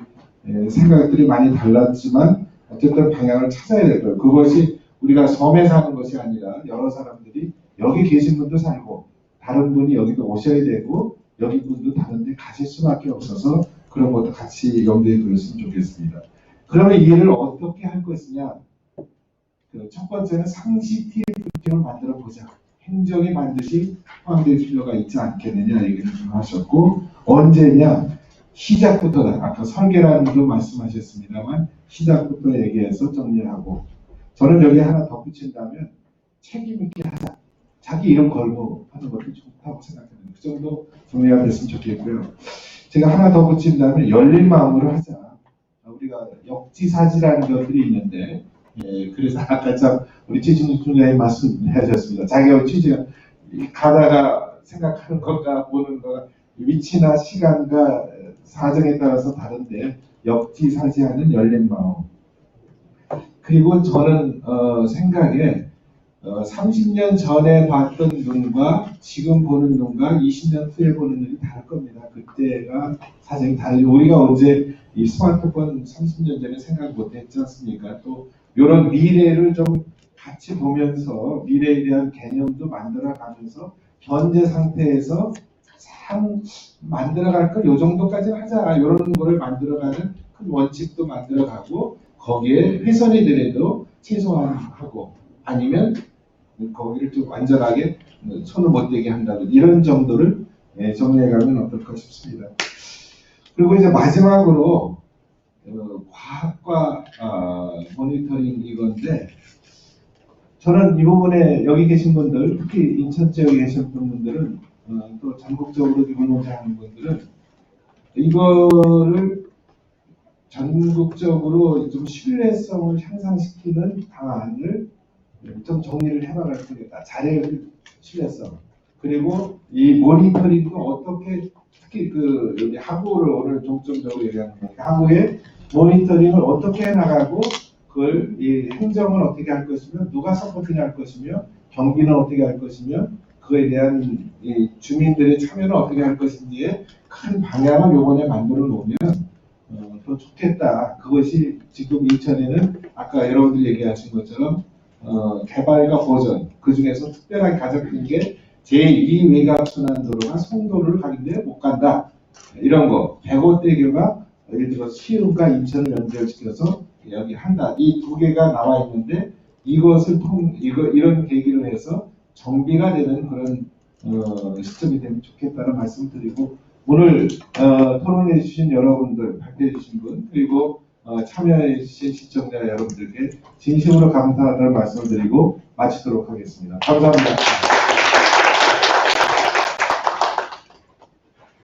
생각들이 많이 달랐지만 어쨌든 방향을 찾아야 될 거예요. 그것이 우리가 섬에 사는 것이 아니라 여러 사람들이 여기 계신 분도 살고 다른 분이 여기도 오셔야 되고 여기 분도 다른 데 가실 수밖에 없어서 그런 것도 같이 염두에 두었으면 좋겠습니다. 그러면 이 일을 어떻게 할 것이냐. 첫 번째는 상시 TF팀을 만들어 보자. 행정이 반드시 포함될 필요가 있지 않겠느냐 얘기를 좀 하셨고, 언제냐? 시작부터다. 아까 설계라는도 말씀하셨습니다만 시작부터 얘기해서 정리하고 저는 여기 하나 덧붙인다면 책임 있게 하자. 자기 이름 걸고 하는 것도 좋다고 생각합니다. 그 정도 정리가 됐으면 좋겠고요. 제가 하나 더 붙인다면 열린 마음으로 하자. 우리가 역지사지라는 것들이 있는데 그래서 아까 참 우리 최진욱 총장님 말씀해 주셨습니다. 자기가 취재 가다가 생각하는 것과 보는 것 위치나 시간과 사정에 따라서 다른데 역지사지하는 열린 마음. 그리고 저는 생각에 30년 전에 봤던 눈과 지금 보는 눈과 20년 후에 보는 눈이 다를 겁니다. 그때가 사정이 다르죠. 우리가 언제 이 스마트폰 30년 전에 생각 못했지 않습니까? 또 이런 미래를 좀 같이 보면서 미래에 대한 개념도 만들어가면서 현재 상태에서 참 만들어갈 걸 요 정도까지 하자. 이런 거를 만들어가는 큰 원칙도 만들어가고 거기에 훼손이 되더라도 최소화하고 아니면 거기를 좀 완전하게 손을 못 대게 한다는 이런 정도를 정리해가면 어떨까 싶습니다. 그리고 이제 마지막으로 과학과 모니터링 이건데 저는 이 부분에 여기 계신 분들 특히 인천 지역에 계신 분들은 또 전국적으로 이걸 논의하는 분들은 이거를 전국적으로 좀 신뢰성을 향상시키는 방안을 좀 정리를 해나갈 겁니다. 자료의 신뢰성. 그리고 이 모니터링도 어떻게 특히 그 여기 하부를 오늘 중점적으로 얘기하는 거니까 하부의 모니터링을 어떻게 해나가고 그걸 이 행정을 어떻게 할 것이며 누가 서포팅을 할 것이며 경비는 어떻게 할 것이며 그에 대한 이 주민들의 참여는 어떻게 할 것인지에 큰 방향을 요번에 만들어 놓으면 더 좋겠다. 그것이 지금 인천에는 아까 여러분들이 얘기하신 것처럼 개발과 보전 그 중에서 특별하게 가장 큰 게 제2 외곽순환도로가 송도를 가는데 못 간다. 이런 거 105대교가 예를 들어 시흥과 인천을 연결시켜서 여기 한다. 이 두 개가 나와 있는데 이것을 이런 계기로 해서 정비가 되는 그런 시점이 되면 좋겠다는 말씀을 드리고 오늘 토론해 주신 여러분들, 발표해 주신 분 그리고 참여해 주신 시청자 여러분들께 진심으로 감사하다는 말씀을 드리고 마치도록 하겠습니다. 감사합니다.